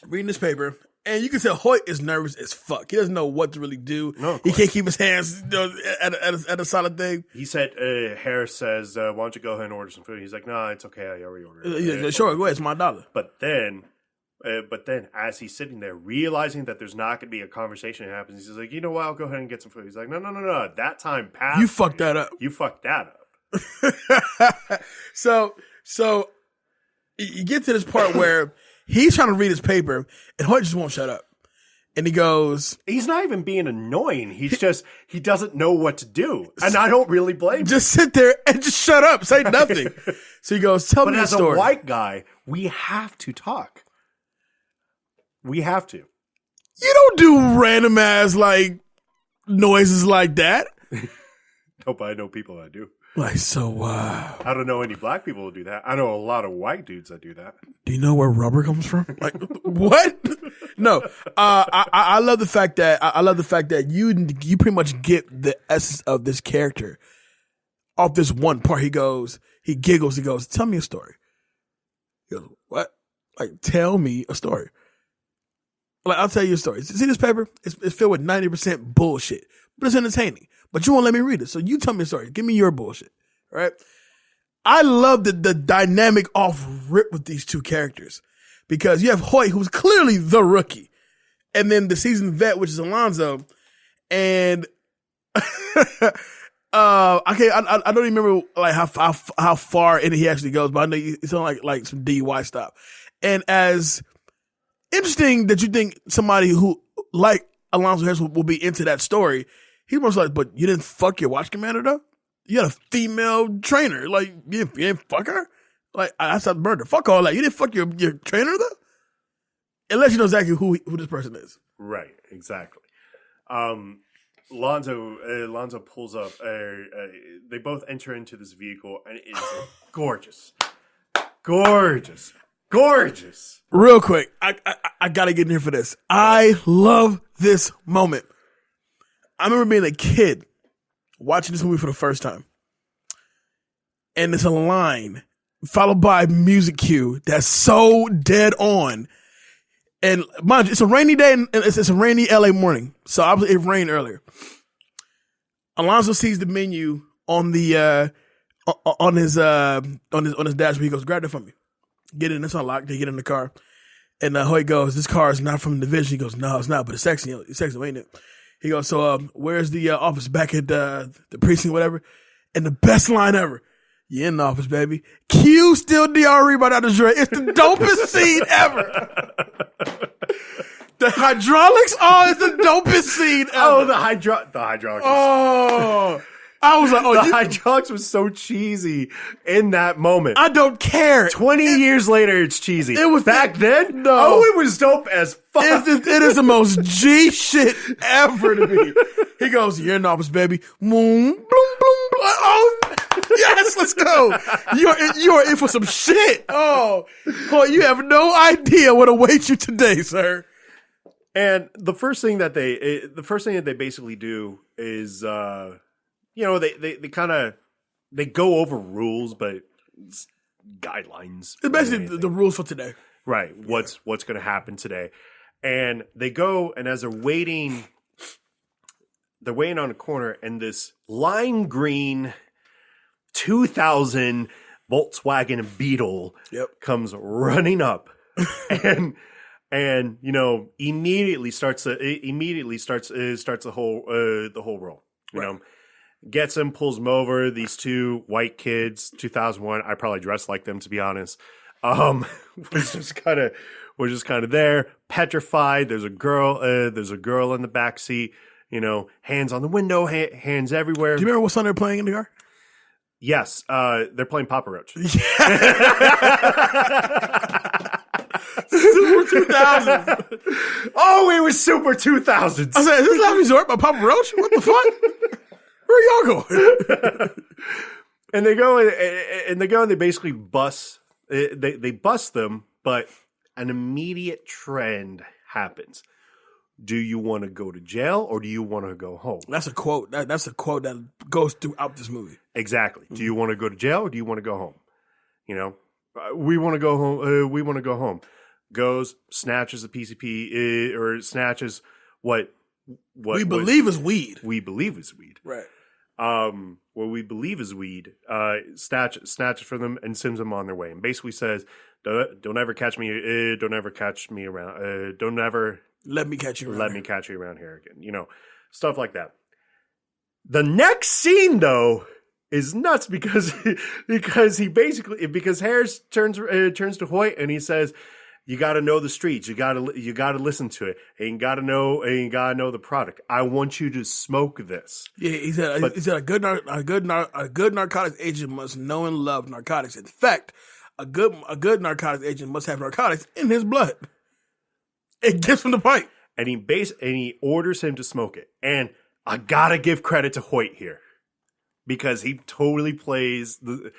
reading this paper, and you can tell Hoyt is nervous as fuck. He doesn't know what to really do.
No,
he can't keep his hands at a solid thing.
He said, Harris says, why don't you go ahead and order some food? He's like, no, it's okay. I already ordered it.
Sure, go ahead. It's my $1.
But then as he's sitting there, realizing that there's not going to be a conversation that happens, he's like, you know what? I'll go ahead and get some food. He's like, no. That time passed.
You fucked that up.
You fucked that up.
So you get to this part where he's trying to read his paper, and Hoyt just won't shut up. And he goes...
He's not even being annoying. He's just... He doesn't know what to do. And I don't really blame him.
Just sit there and just shut up. Say nothing. So he goes, tell me a story.
But as a white guy, we have to talk. We have to.
You don't do random ass, like, noises like that.
No, but I know people that do.
Like, so, wow.
I don't know any black people who do that. I know a lot of white dudes that do that.
Do you know where rubber comes from? Like, what? No. I love the fact that you pretty much get the essence of this character off this one part. He giggles, he goes, tell me a story. He goes, what? Like, tell me a story. Like, I'll tell you a story. See this paper? It's filled with 90% bullshit, but it's entertaining. But you won't let me read it. So you tell me a story. Give me your bullshit. All right. I love the dynamic off rip with these two characters, because you have Hoyt, who's clearly the rookie, and then the seasoned vet, which is Alonzo. And I don't even remember like how far in he actually goes, but I know it's on like some DUI stuff. And as interesting that you think somebody who like Alonzo Harris will be into that story, he was like, but you didn't fuck your watch commander though? You had a female trainer. Like, you didn't fuck her? Like, that's not murder. Fuck all that. You didn't fuck your trainer though? Unless you know exactly who this person is.
Right, exactly. Lonzo pulls up. They both enter into this vehicle, and it is gorgeous.
Real quick, I gotta get in here for this. I love this moment. I remember being a kid watching this movie for the first time, and there's a line followed by a music cue that's so dead on. And mind you, it's a rainy day, and it's a rainy LA morning, so obviously it rained earlier. Alonzo sees the menu on the on his dashboard. He goes, "Grab that from me. Get in. It's unlocked." They get in the car, and Hoyt goes, "This car is not from the division." He goes, "No, it's not, but it's sexy. It's sexy, ain't it?" He goes, "So where's the office? Back at the precinct, whatever." And the best line ever: "You in the office, baby." Q still DRE by Dr. Dre. It's the dopest scene ever. The hydraulics, it's the dopest scene ever.
Oh, the hydraulics.
Oh, I was like,
the hydraulics was so cheesy in that moment.
I don't care.
20 years later, it's cheesy.
It was
back then.
No,
oh, it was dope as fuck.
It is the most G shit ever to me. He goes, "You're in the office, baby." Boom, boom, boom, boom. Oh, yes, let's go. You are in for some shit. Oh, you have no idea what awaits you today, sir.
And the first thing that they basically do is, they go over rules, but it's guidelines.
It's basically the rules for today.
Right. What's going to happen today. And they go, and as they're waiting on a corner, and this lime green 2000 Volkswagen Beetle comes running up and immediately starts the whole roll. You know, gets him, pulls him over. These two white kids, 2001. I probably dressed like them, to be honest. Was just kind of there, petrified. There's a girl in the back seat. You know, hands on the window, hands everywhere.
Do you remember what song they're playing in the car?
Yes, they're playing Papa Roach.
Super 2000s.
Oh, it was Super 2000s.
I said, is this Last Resort by Papa Roach? What the fuck? Where y'all going?
And they go and they basically bust. They bust them, but an immediate trend happens. Do you want to go to jail or do you want to go home?
That's a quote. That's a quote that goes throughout this movie.
Exactly. Do you want to go to jail or do you want to go home? You know, we want to go home. We want to go home. Goes, snatches a PCP or snatches what
we believe is weed.
We believe is weed.
Right.
What we believe is weed. Snatches from them and sends them on their way, and basically says, "Don't ever catch me. Don't ever catch me around. Don't ever
let me catch you.
Let me catch you around here again." You know, stuff like that. The next scene, though, is nuts because Harris turns to Hoyt and he says, "You got to know the streets. You got to listen to it, and you got to know the product. I want you to smoke this."
Yeah, he said a good narcotics agent must know and love narcotics. In fact, a good narcotics agent must have narcotics in his blood. It gives him the pipe,
and he orders him to smoke it. And I gotta give credit to Hoyt here because he totally plays the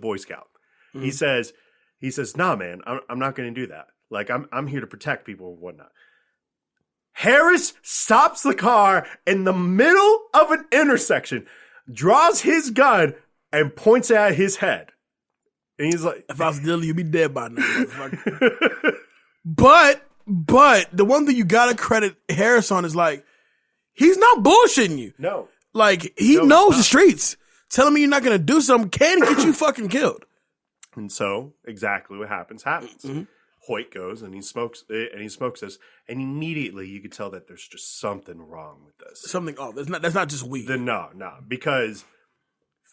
Boy Scout. Mm-hmm. He says, "Nah, man, I'm not going to do that. Like, I'm here to protect people and whatnot." Harris stops the car in the middle of an intersection, draws his gun, and points at his head. And he's like,
"If I was Dilly, you'd be dead by now, motherfucker." But the one thing you gotta credit Harris on is like, he's not bullshitting you.
No.
Like, he knows the streets. Telling me you're not going to do something can get you fucking killed.
And so, exactly what happens.
Mm-hmm.
Hoyt goes and he smokes this, and immediately you could tell that there's just something wrong with this.
Something off. That's not just weed.
No, because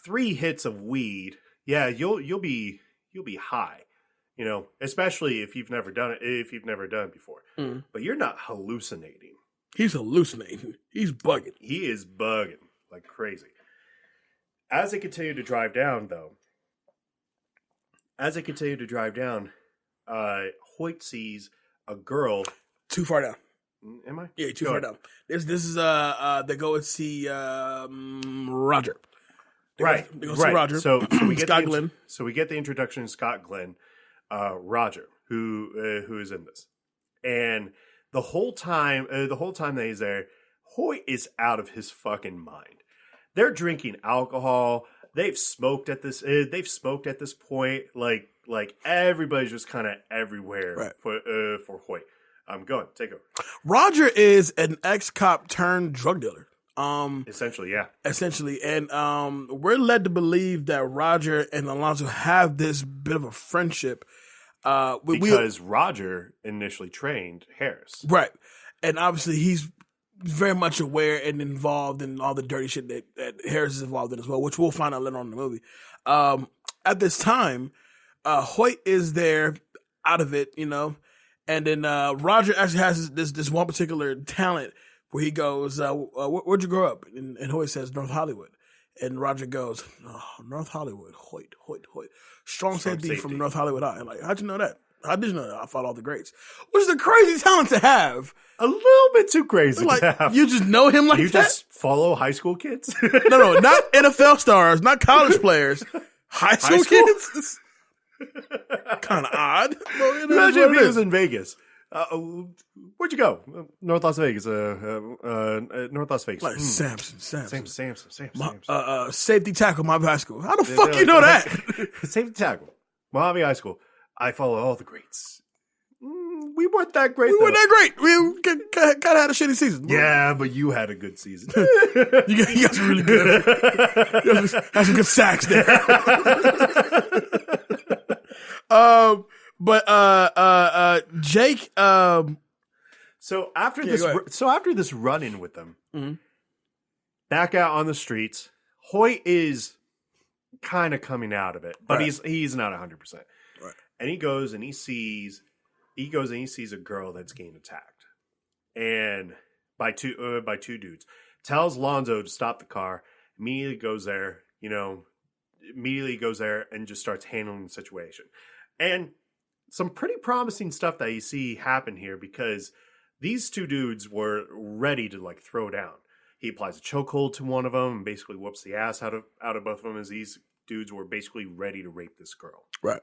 3 hits of weed, yeah, you'll be high, you know, especially if you've never done it before. Mm. But you're not hallucinating.
He's hallucinating. He's bugging.
He is bugging like crazy. As they continue to drive down, Hoyt sees a girl.
Too far down.
Am I?
Yeah, too far down. This is they go and see Roger.
Right.
They go see Roger.
So we get
Scott Glenn.
So we get the introduction of Scott Glenn, Roger, who is in this, and the whole time that he's there, Hoyt is out of his fucking mind. They're drinking alcohol. They've smoked at this. Point. Like everybody's just kind of everywhere for Hoyt. Go ahead, take over.
Roger is an ex-cop turned drug dealer.
Essentially, yeah.
Essentially, and we're led to believe that Roger and Alonzo have this bit of a friendship.
Because Roger initially trained Harris.
Right. And obviously he's very much aware and involved in all the dirty shit that Harris is involved in as well, which we'll find out later on in the movie. At this time, Hoyt is there out of it, you know, and then Roger actually has this one particular talent where he goes, where'd you grow up? And Hoyt says, North Hollywood. And Roger goes, North Hollywood, Hoyt. Strong safety from North Hollywood High. Like, how'd you know that? How did you know that? I fought all the greats. Which is a crazy talent to have.
A little bit too crazy to have.
You just know him like that?
You just follow high school kids?
No, not NFL stars, not college players. High school kids? Kind of odd.
Imagine if he was in Vegas. Where'd you go? North Las Vegas. North Las Vegas.
Like Samson.
Safety
tackle, Mojave High School. How the fuck you know that?
Safety tackle, Mojave High School. I follow all the greats. We weren't that great.
We kind of had a shitty season.
Yeah, but you had a good season.
you got some really good. You had some good sacks there. Jake.
So after this run-in with them, mm-hmm. back out on the streets, Hoyt is kind of coming out of it, but he's not 100%.
Right.
And he goes and he sees a girl that's getting attacked, and by two dudes. Tells Lonzo to stop the car. Immediately goes there and just starts handling the situation. And some pretty promising stuff that you see happen here, because these two dudes were ready to like throw down. He applies a chokehold to one of them and basically whoops the ass out of both of them, as these dudes were basically ready to rape this girl.
Right.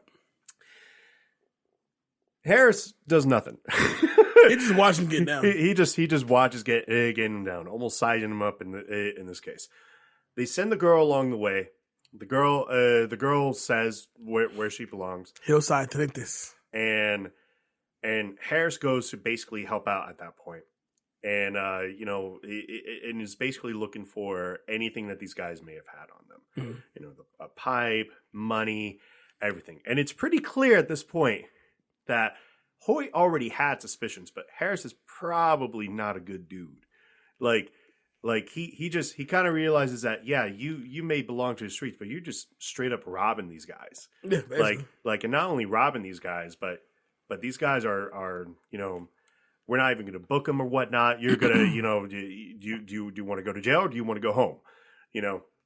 Harris does nothing.
He just watches him get down.
He just watches getting him down, almost sizing him up in this case. They send the girl along the way. The girl says where she belongs.
Hillside Talentis.
And Harris goes to basically help out at that point. And, and is basically looking for anything that these guys may have had on them. Mm-hmm. You know, a pipe, money, everything. And it's pretty clear at this point that Hoyt already had suspicions, but Harris is probably not a good dude. Like he kind of realizes that, yeah, you may belong to the streets, but you're just straight up robbing these guys. Yeah, and not only robbing these guys, but these guys are we're not even going to book them or whatnot. You're going to, do you want to go to jail or do you want to go home?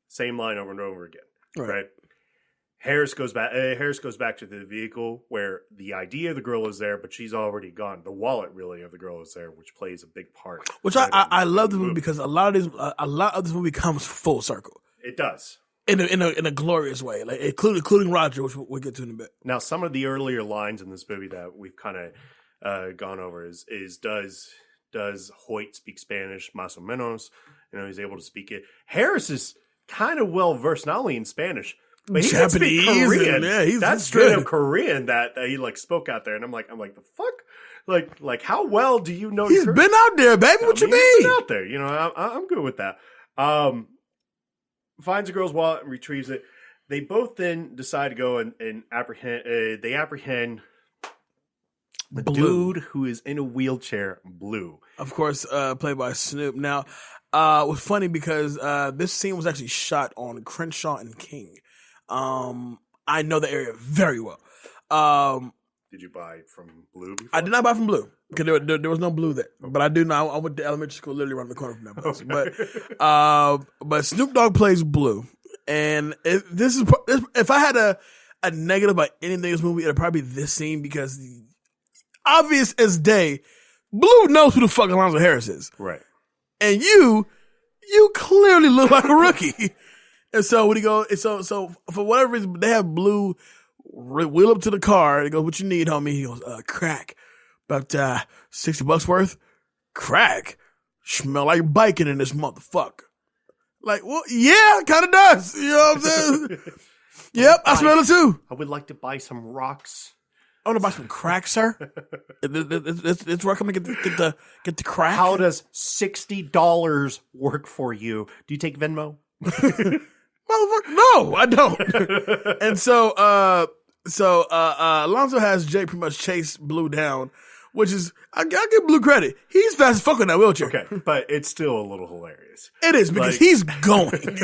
Same line over and over again. Right? Harris goes back to the vehicle where the ID of the girl is there, but she's already gone. The wallet really of the girl is there, which plays a big part.
Which I love the movie because a lot of this movie comes full circle.
It does.
In a glorious way, like including Roger, which we'll get to in a bit.
Now, some of the earlier lines in this movie that we've kind of gone over is does Hoyt speak Spanish? Más o menos. He's able to speak it. Harris is kind of well versed not only in Spanish, but he can speak Korean. That's straight up Korean that he like spoke out there, and I'm like the fuck, like how well do you know?
He's been out there, baby. What you mean?
He's been out there. I'm good with that. Finds a girl's wallet and retrieves it. They both then decide to go and apprehend. They apprehend the dude who is in a wheelchair, Blue.
Of course, played by Snoop. Now, it was funny because this scene was actually shot on Crenshaw and King. I know the area very well.
Did you buy from Blue before?
I did not buy from Blue because there was no Blue there. But I do know. I went to elementary school literally around the corner from that place. Okay. But Snoop Dogg plays Blue, and if I had a negative about anything in this movie, it'd probably be this scene because obvious as day, Blue knows who the fuck Alonzo Harris is,
right?
And you clearly look like a rookie. And so when he goes, so for whatever reason, they have Blue wheel up to the car. He goes, "What you need, homie?" He goes, "Crack, about $60 worth. Crack, smell like biking in this motherfucker." Like, well, yeah, kind of does. You know what I'm saying? Yep, I smell it too.
I would like to buy some rocks.
I want to buy some crack, sir. It's where I come and get the crack.
How does $60 work for you? Do you take Venmo?
Motherfucker, no, I don't. And so Alonzo has Jay pretty much chase Blue down, which is I give Blue credit. He's fast as fuck in that wheelchair.
Okay, but it's still a little hilarious.
It is because he's going.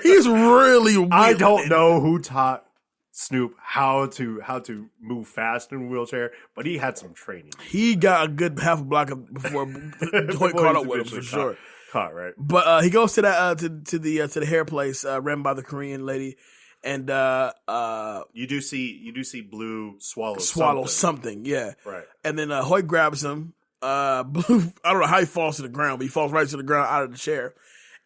He's really. Wielding.
I don't know who taught Snoop how to move fast in a wheelchair, but he had some training.
He got a good half a block before Hoyt caught up with him for sure.
Caught, right?
But he goes to that to the hair place ran by the Korean lady, and
you do see Blue swallow
something, yeah,
right.
And then Hoyt grabs him. Blue, I don't know how he falls to the ground, but he falls right to the ground out of the chair,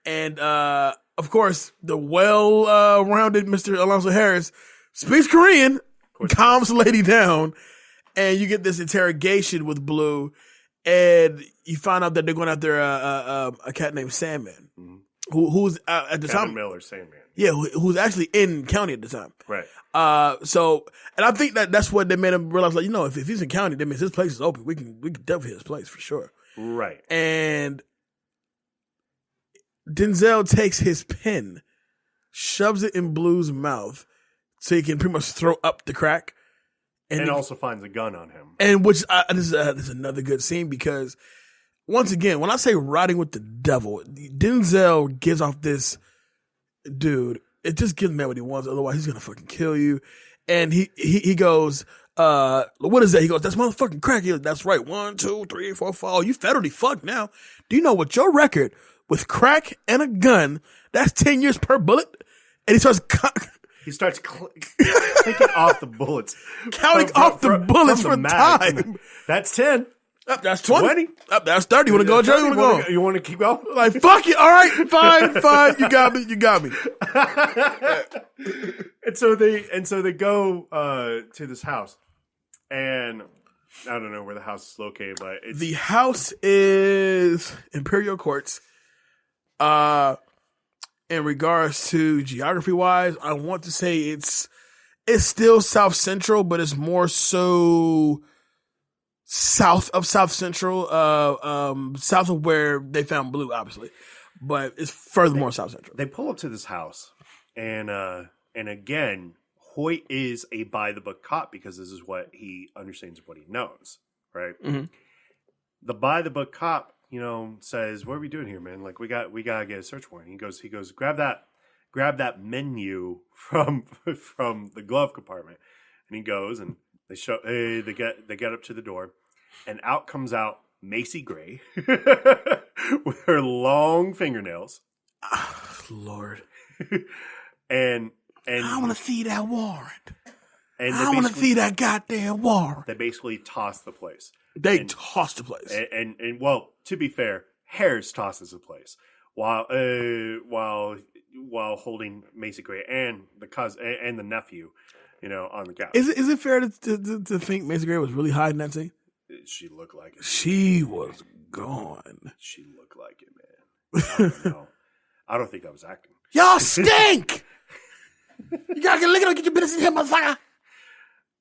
and of course the well-rounded Mr. Alonzo Harris speaks Korean, calms the lady down, and you get this interrogation with Blue. And you find out that they're going after a cat named Sandman, who's at the time
Miller Sandman.
Yeah, who's actually in county at the time.
Right.
And I think that's what they made him realize. Like, if he's in county, that means his place is open. We can definitely hit his place for sure.
Right.
And Denzel takes his pen, shoves it in Blue's mouth, so he can pretty much throw up the crack.
And also finds a gun on him.
And which this is another good scene because, once again, when I say riding with the devil, Denzel gives off this dude. It just gives man what he wants. Otherwise, he's gonna fucking kill you. And he goes, what is that? He goes, "That's motherfucking crack." He goes, "That's right. 1, 2, 3, 4, 5. You federally fucked now. Do you know what your record with crack and a gun? That's 10 years per bullet." And he starts.
He starts clinking off the bullets.
Counting off the bullets for time.
That's 10.
That's 20. That's 30. You want to go, Joe?
You want to keep going?
Like, fuck it. All right, fine. You got me.
And so they go to this house, and I don't know where the house is located, but
the house is Imperial Courts. In regards to geography wise, I want to say it's still South Central, but it's more so south of South Central, south of where they found Blue, obviously, but it's furthermore South Central.
They pull up to this house, and again, Hoyt is a by the book cop because this is what he understands, what he knows, right?
Mm-hmm.
The by the book cop, says, "What are we doing here, man? Like, we gotta get a search warrant." He goes, grab that menu from the glove compartment, and he goes and they get up to the door, and out comes Macy Gray with her long fingernails.
Lord,
and
I want to see that warrant.
And
I want to see that goddamn warrant.
They basically toss the place.
They tossed the place.
And well, to be fair, Harris tosses the place while holding Macy Gray and the cousin and the nephew, on the couch.
Is it fair to think Macy Gray was really hiding that scene?
She looked like it.
She was gone.
She looked like it, man. I don't know. I don't think I was acting.
Y'all stink. You gotta get your business in here, motherfucker.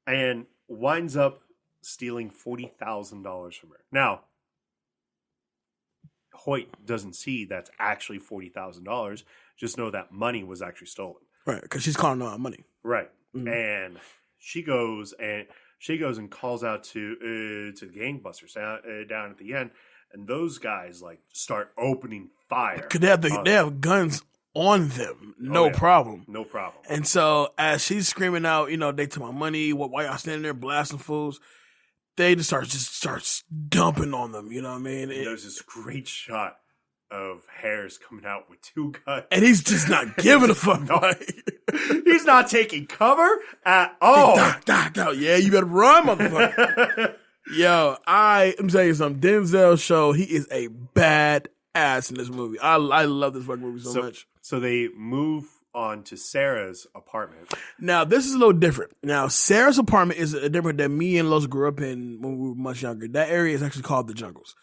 And winds up stealing $40,000 from her. Now, Hoyt doesn't see that's actually $40,000. Just know that money was actually stolen.
Right, because she's calling out money.
Right, and she goes and calls out to the gangbusters down at the end, and those guys start opening fire.
Because they have guns on them, no problem. And so as she's screaming out, they took my money. Why y'all standing there blasting fools? They just starts dumping on them. You know what I mean?
There's this great shot of Harris coming out with two guns,
and he's just not giving a fuck.
He's not taking cover at all.
Yeah, you better run, motherfucker. Yo, I'm telling you something. Denzel show he is a bad ass in this movie. I love this fucking movie so much.
So they move on to Sarah's apartment.
Now, this is a little different. Now, Sarah's apartment is different than me and Los grew up in when we were much younger. That area is actually called the Jungles.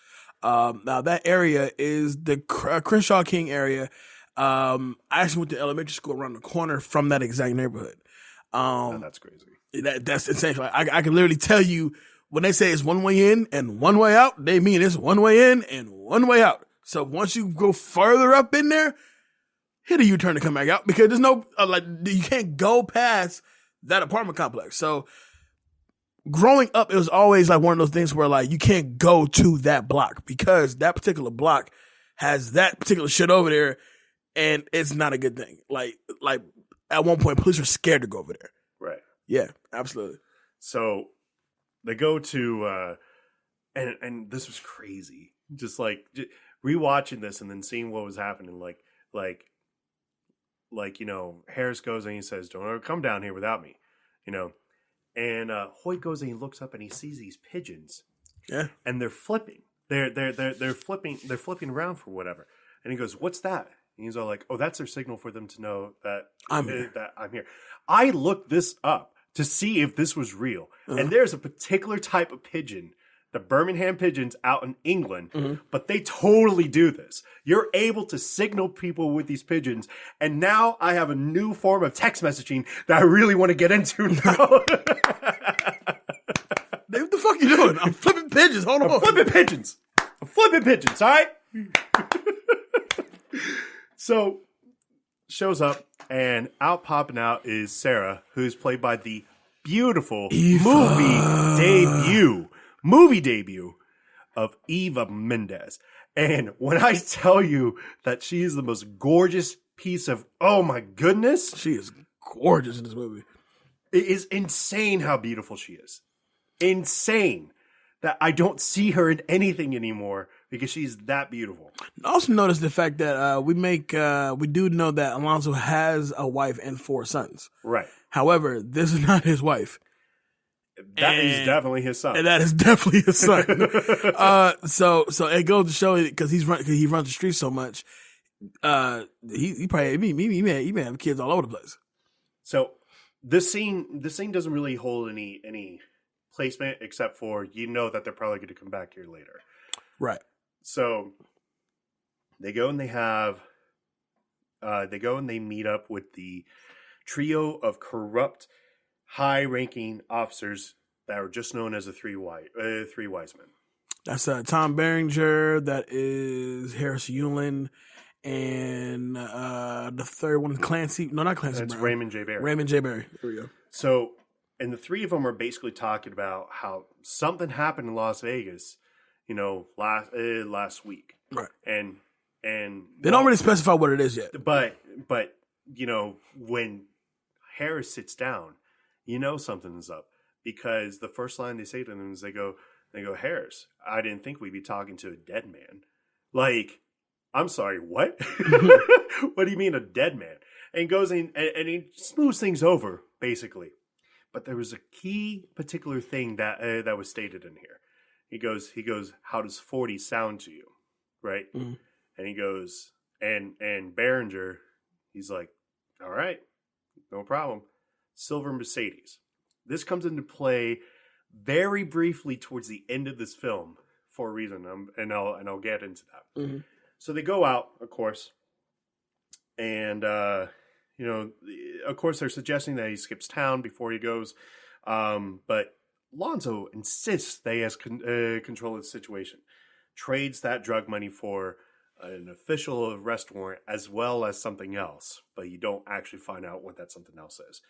Now, that area is the Crenshaw King area. I actually went to elementary school around the corner from that exact neighborhood.
That's crazy.
That's insane. I can literally tell you when they say it's one way in and one way out, they mean it's one way in and one way out. So once you go further up in there, hit a U-turn to come back out because there's no, you can't go past that apartment complex. So growing up, it was always one of those things where you can't go to that block because that particular block has that particular shit over there and it's not a good thing. Like at one point, police were scared to go over there.
Right.
Yeah, absolutely. So
they go to, and this was crazy. Just rewatching this and then seeing what was happening, Harris goes and he says, "Don't ever come down here without me," and Hoyt goes and he looks up and he sees these pigeons, and they're flipping, they're flipping around for whatever, and he goes, "What's that?" And he's all like, "Oh, that's their signal for them to know that I'm here." I looked this up to see if this was real, and there's a particular type of pigeon. The Birmingham pigeons out in England, but they totally do this. You're able to signal people with these pigeons, and now I have a new form of text messaging that I really want to get into now.
What the fuck you doing? I'm flipping pigeons. Hold on.
I'm flipping pigeons, all right? So, shows up, and out popping out is Sarah, who's played by the beautiful movie debut of Eva Mendes. And when I tell you that she is the most gorgeous piece of, oh my goodness.
She is gorgeous in this movie.
It is insane how beautiful she is. Insane. that I don't see her in anything anymore because she's that beautiful.
I also noticed the fact that we do know that Alonzo has a wife and 4 sons.
Right.
However, this is not his wife.
That is definitely his son.
And that is definitely his son. So it goes to show it because he runs the streets so much. He probably he may have kids all over the place.
So this scene doesn't really hold any placement except for that they're probably going to come back here later.
Right.
So they go and they meet up with the trio of corrupt, high-ranking officers that are just known as the three wise men.
That's Tom Berenger. That is Harris Yulin, and the third one, Clancy. No, not Clancy.
That's
Brown.
Raymond J. Barry.
Raymond J. Barry. There we go.
So, and the three of them are basically talking about how something happened in Las Vegas, last week,
right?
And
they don't really specify what it is yet.
But when Harris sits down, something is up because the first line they say to them is they go, Harris, I didn't think we'd be talking to a dead man. Like, I'm sorry, what? What do you mean a dead man? And he goes in and he smooths things over, basically. But there was a key particular thing that was stated in here. He goes, how does 40 sound to you? Right? Mm-hmm. And he goes, and Berenger, he's like, all right, no problem. Silver Mercedes. This comes into play very briefly towards the end of this film for a reason, and I'll get into that. Mm-hmm. So they go out, of course, and of course they're suggesting that he skips town before he goes, but Lonzo insists that he has control of the situation, trades that drug money for an official arrest warrant as well as something else, but you don't actually find out what that something else is.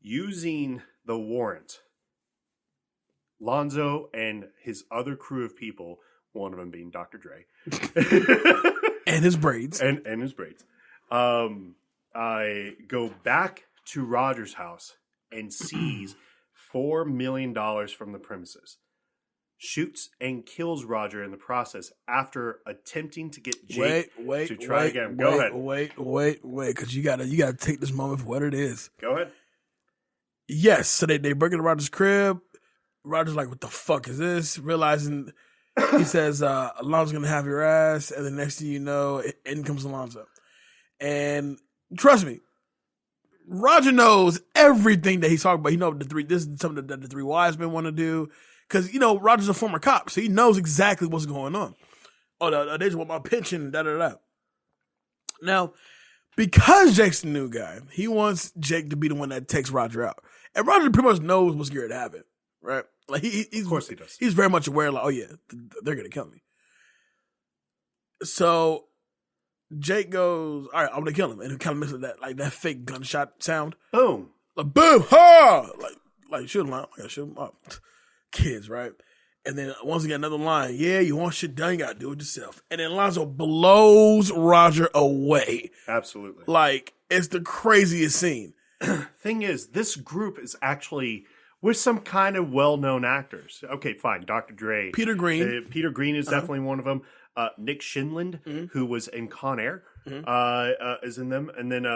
Using the warrant, Lonzo and his other crew of people, one of them being Dr. Dre,
and his braids,
and his braids, I go back to Roger's house and seize $4 million from the premises. Shoots and kills Roger in the process after attempting to get Jake to try again. Go ahead.
Wait, because you gotta take this moment for what it is.
Go ahead.
Yes, so they break into Roger's crib. Roger's like, what the fuck is this? Realizing, he says, Alonzo's gonna have your ass, and the next thing you know, in comes Alonzo. And trust me, Roger knows everything that he's talking about. He knows this is something that the three wise men want to do. Because, Roger's a former cop, so he knows exactly what's going on. Oh, they just want my pension, da-da-da. Now, because Jake's the new guy, he wants Jake to be the one that takes Roger out. And Roger pretty much knows what's going to happen, right? Like,
of course he does.
He's very much aware, like, oh, yeah, they're going to kill me. So, Jake goes, all right, I'm going to kill him. And it kind of misses that fake gunshot sound.
Boom.
Like, boom, ha! Like shoot him up. I got to shoot him up. Kids, right? And then once again, another line. Yeah, you want shit done, you gotta do it yourself. And then Lonzo blows Roger away.
Absolutely.
Like, it's the craziest scene.
Thing is, this group is actually with some kind of well-known actors. Okay, fine. Dr. Dre.
Peter Green.
Peter Green is definitely one of them. Nick Shinland, who was in Con Air, is in them. And then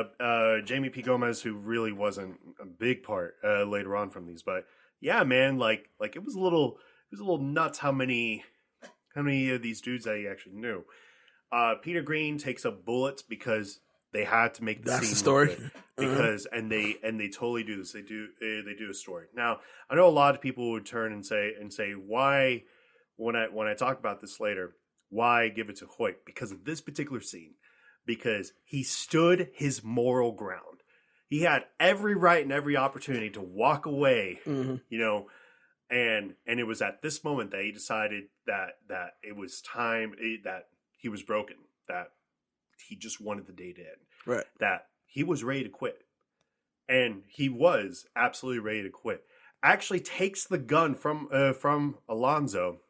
Jamie P. Gomez, who really wasn't a big part later on from these. But yeah, man, like it was a little nuts how many of these dudes that he actually knew. Peter Green takes up bullets because they had to make the
That's
scene
the story.
because and they totally do this. They do a story. Now, I know a lot of people would turn and say why when I talk about this later, why give it to Hoyt? Because of this particular scene. Because he stood his moral ground. He had every right and every opportunity to walk away, and it was at this moment that he decided that it was time, that he was broken, that he just wanted the day to end.
Right.
That he was ready to quit. And he was absolutely ready to quit. Actually takes the gun from Alonzo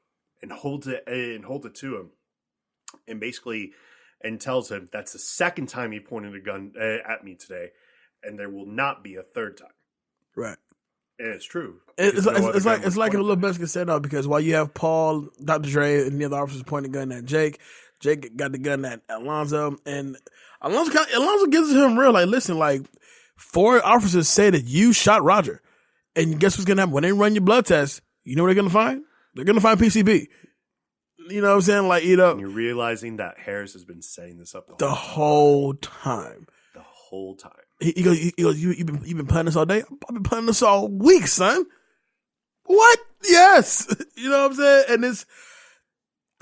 and holds it to him. And basically tells him that's the second time he pointed a gun at me today. And there will not be a third time.
Right.
it's true.
It's like a little best can stand up because while you have Paul, Dr. Dre, and the other officers pointing the gun at Jake got the gun at Alonzo, and Alonzo gives it to him real like, listen, like 4 officers say that you shot Roger, and guess what's gonna happen when they run your blood test? You know what they're gonna find? They're gonna find PCB. You know what I'm saying? Like, you know,
and you're realizing that Harris has been setting this up
the whole time.
The whole time.
He goes, you've been planning this all day? I've been planning this all week, son. What? Yes. You know what I'm saying? And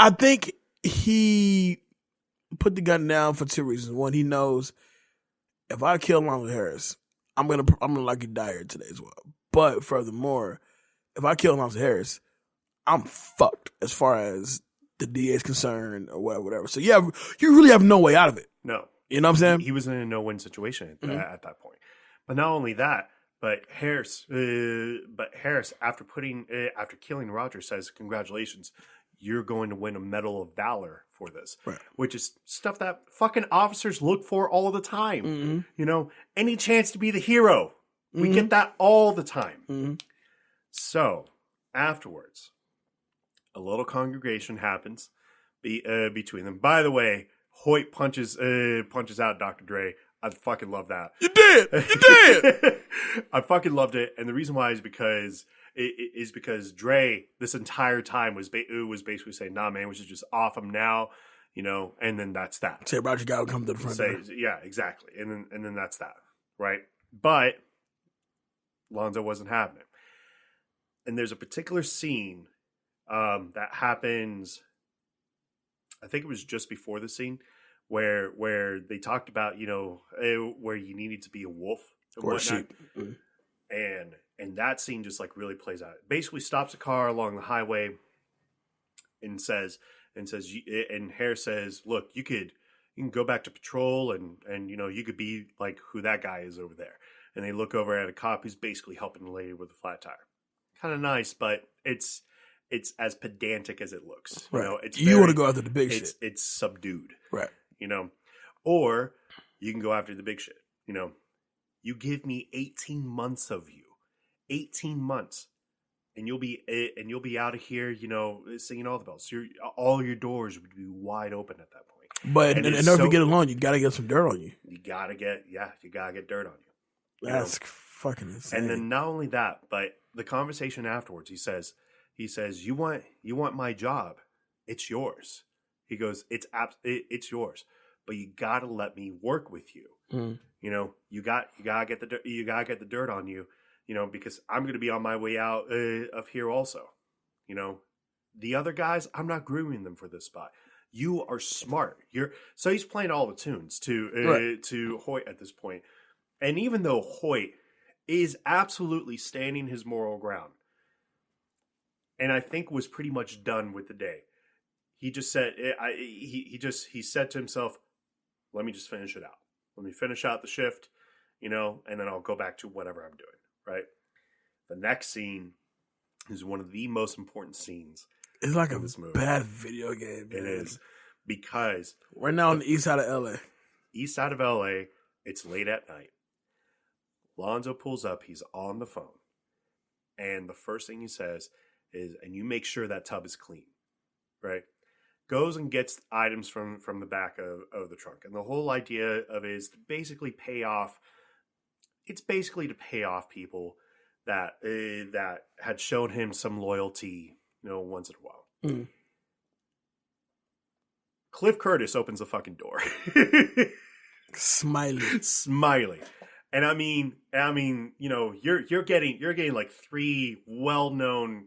I think he put the gun down for 2 reasons. One, he knows if I kill Alonzo Harris, I'm gonna likely die here today as well. But furthermore, if I kill Alonzo Harris, I'm fucked as far as the DA is concerned or whatever. So yeah, you really have no way out of it.
No.
You know what I'm saying?
He was in a no-win situation at that point. But not only that, but Harris after killing Roger says, "Congratulations, you're going to win a Medal of Valor for this,"
right.
Which is stuff that fucking officers look for all the time.
Mm-hmm.
You know, any chance to be the hero, we get that all the time.
Mm-hmm.
So afterwards, a little congregation happens between them. By the way, Hoyt punches out Dr. Dre. I fucking love that.
You did.
I fucking loved it, and the reason why is because Dre this entire time was basically saying, "Nah, man, we should just off him now," you know, and then that's that.
Say Roger got to come to the front.
Yeah, exactly, and then that's that, right? But Lonzo wasn't having it, and there's a particular scene that happens. I think it was just before the scene where they talked about, you know, where you needed to be a wolf
or a sheep.
And that scene just like really plays out. It basically stops a car along the highway and Harris says, "Look, you can go back to patrol and you know, you could be like who that guy is over there." And they look over at a cop who's basically helping the lady with a flat tire. Kind of nice, but it's as pedantic as it looks.
Right.
You know, it's
you want to go after the big shit.
It's subdued.
Right.
You know, or you can go after the big shit. You know, you give me 18 months of you, 18 months, and you'll be out of here. You know, singing all the bells. All your doors would be wide open at that point.
But in order to get along, you got to get some dirt on you.
You gotta get dirt on you.
That's fucking insane.
And then not only that, but the conversation afterwards, he says, "You want my job? It's yours." He goes, "It's yours, but you gotta let me work with you. You know, you gotta get the dirt on you. You know, because I'm gonna be on my way out of here also. You know, the other guys, I'm not grooming them for this spot. You are smart. So he's playing all the tunes to Hoyt at this point, and even though Hoyt is absolutely standing his moral ground, and I think was pretty much done with the day. He just said, he said to himself, "Let me just finish it out. Let me finish out the shift, you know, and then I'll go back to whatever I'm doing." Right. The next scene is one of the most important scenes.
It's like a bad video game.
Man. It is, because
we're now on the east side of LA.
East side of LA. It's late at night. Lonzo pulls up. He's on the phone, and the first thing he says is, "And you make sure that tub is clean," right? Goes and gets items from the back of the trunk. And the whole idea of it is to basically pay off. It's basically to pay off people that had shown him some loyalty, you know, once in a while. Mm. Cliff Curtis opens the fucking door. Smiley. And I mean, you know, you're getting like 3 well-known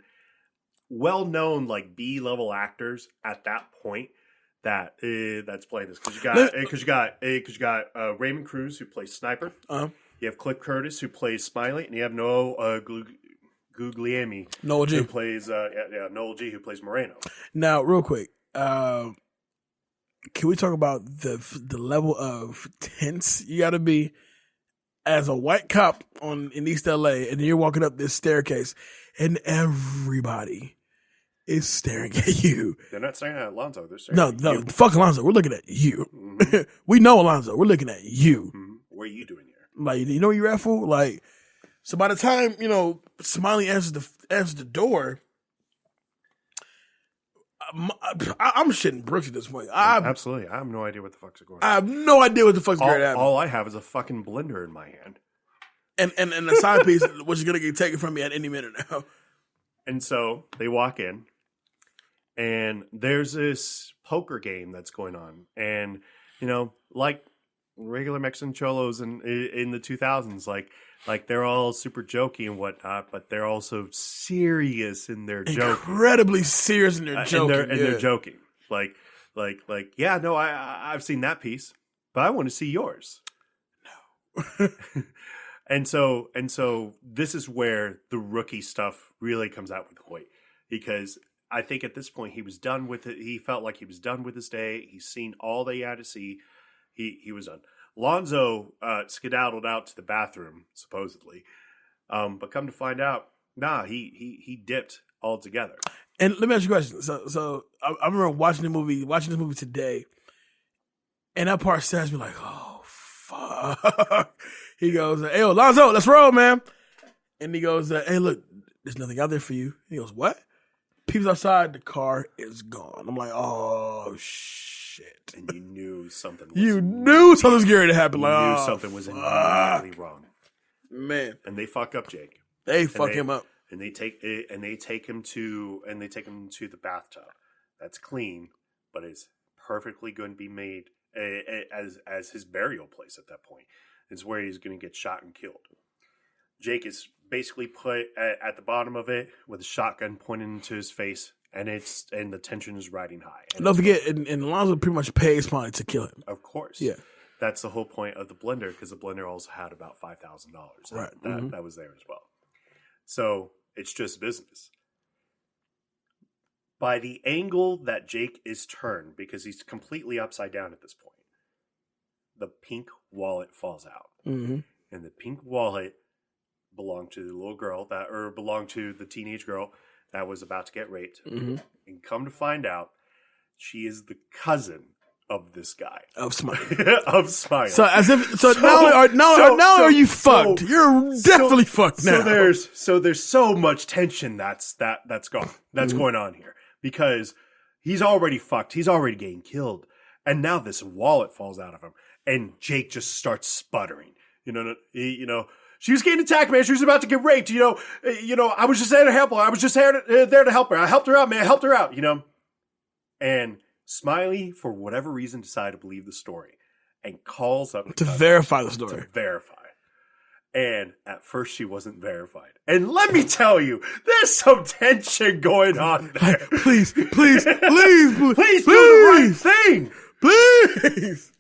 like B-level actors at that point that's playing this, because you got Raymond Cruz, who plays Sniper. You have Cliff Curtis, who plays Smiley, and you have Noel Guglielmi,
Noel G,
who plays Noel G, who plays Moreno.
Now, real quick, can we talk about the level of tense you got to be as a white cop in East LA, and you're walking up this staircase, and everybody is staring at you.
They're not staring at Alonzo. They're staring at you.
Fuck Alonzo. We're looking at you. Mm-hmm. We know Alonzo. We're looking at you.
Mm-hmm. What are you doing here?
Like, you know where you're at, fool? Like, So by the time, Smiley answers the door, I'm shitting bricks at this point.
Absolutely. I have no idea what the fuck's going on.
I have no idea what the fuck's going on.
All I have is a fucking blender in my hand.
And the side piece, which is going to get taken from me at any minute now.
And so they walk in, and there's this poker game that's going on. And, like regular Mexican cholos in the 2000s, like they're all super jokey and whatnot, but they're also serious in their joking.
Incredibly serious in their joking.
They're joking. Like, yeah, no, I've seen that piece, but I want to see yours.
No.
And so this is where the rookie stuff really comes out with Hoyt, because I think at this point he was done with it. He felt like he was done with his day. He's seen all that he had to see. He was done. Lonzo skedaddled out to the bathroom, supposedly. But come to find out, he dipped altogether.
And let me ask you a question. So I remember watching this movie today, and that part says me like, oh, fuck. He goes, hey, yo, Lonzo, let's roll, man. And he goes, hey, look, there's nothing out there for you. He goes, what? Peeps outside, the car is gone. I'm like, oh, shit.
And you knew something was
something was going to happen.
You knew something was immediately wrong.
Man.
And they fuck up Jake.
They fuck him up.
And they take him to the bathtub. That's clean, but it's perfectly going to be made as his burial place at that point. It's where he's going to get shot and killed. Jake is basically put at the bottom of it with a shotgun pointed into his face, and the tension is riding high. And
don't forget, and Alonzo pretty much pays Smiley to kill him.
Of course,
yeah.
That's the whole point of the blender, because the blender also had about $5,000. Right, that was there as well. So it's just business. By the angle that Jake is turned, because he's completely upside down at this point, the pink wallet falls out.
Mm-hmm.
And the pink wallet belonged to the little girl belonged to the teenage girl that was about to get raped.
Mm-hmm.
And come to find out, she is the cousin of this guy.
Of Smiley.
Of Smiley.
So now are you fucked? You're definitely fucked now.
So there's so much tension that's going on here, because he's already fucked. He's already getting killed. And now this wallet falls out of him. And Jake just starts sputtering. She was getting attacked, man. She was about to get raped. I was just there to help her. I was just there to help her. I helped her out, man. I helped her out. And Smiley, for whatever reason, decided to believe the story and calls up
to verify the story.
To verify. And at first, she wasn't verified. And let me tell you, there's some tension going on there.
Please do
the right thing.
Please.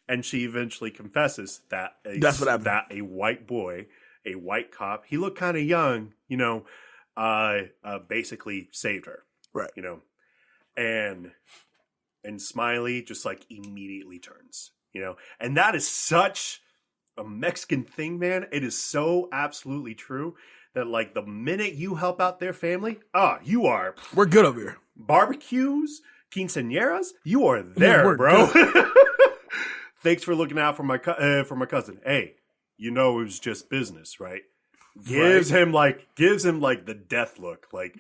And she eventually confesses that
that's what happened.
That a white boy, a white cop, he looked kind of young, basically saved her.
Right.
And Smiley just like immediately turns, and that is such a Mexican thing, man. It is so absolutely true that like the minute you help out their family, we're good over here. Barbecues, quinceañeras, you are there, bro. Thanks for looking out for my cousin. Hey, it was just business, right? Gives him like the death look, like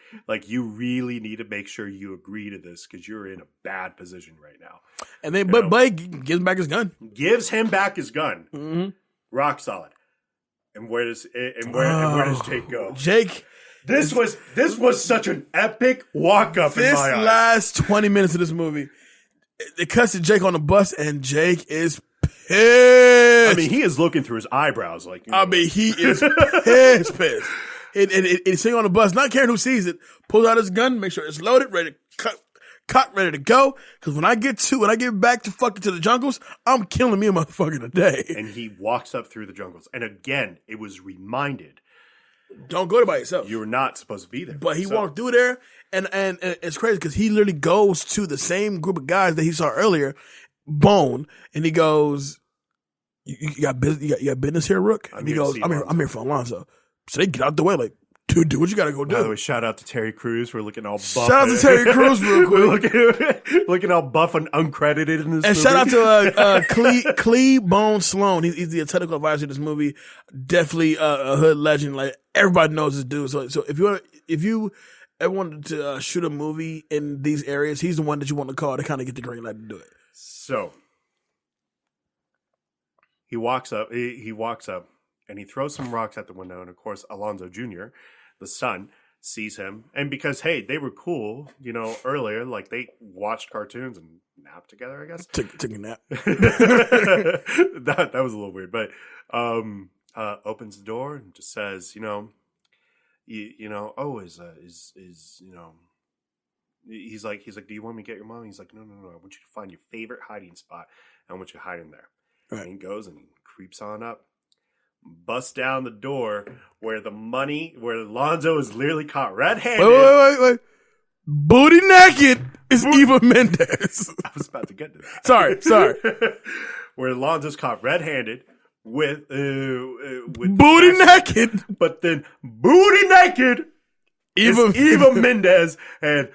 you really need to make sure you agree to this because you're in a bad position right now.
And then, but gives him back his gun.
Gives him back his gun.
Mm-hmm.
Rock solid. And where does Jake go?
Jake.
This was such an epic walk up.
This last 20 minutes of this movie, it cuts to Jake on the bus, and Jake is pissed.
I mean, he is looking through his eyebrows.
He is pissed. He's sitting on the bus, not caring who sees it, pulls out his gun, make sure it's loaded, ready to cut, ready to go. Because when I get back to the jungles, I'm killing me a motherfucker today.
And he walks up through the jungles. And again, it was reminded.
Don't go there by yourself.
You're not supposed to be there.
But he walked through there, and it's crazy because he literally goes to the same group of guys that he saw earlier, Bone, and he goes, "You got business here, Rook?" And he goes, "I'm here for Alonzo." So they get out the way, like, Dude, what you got to go
By the
do?
way, shout out to Terry Crews for looking all buff.
Shout out to Terry Crews real quick.
looking all buff and uncredited in this movie.
And shout out to Clee Bone Sloan. He's the technical advisor in this movie. Definitely a hood legend. Like, everybody knows this dude. So if you ever wanted to shoot a movie in these areas, he's the one that you want to call to kind of get the green light to do it.
So he walks up. He walks up and he throws some rocks at the window. And of course, Alonzo Jr., the son, sees him. And because, hey, they were cool, earlier, like they watched cartoons and napped together, I guess.
Took a nap.
that was a little weird, but opens the door and just says, he's like, do you want me to get your mom? He's like, no, I want you to find your favorite hiding spot. I want you to hide in there. Right. And he goes and he creeps on up, busts down the door where Alonzo is literally caught red-handed.
Wait. Booty naked is Eva Mendes.
I was about to get to that.
Sorry.
Where Alonzo's caught red-handed with
booty naked.
But then booty naked Eva Mendes, and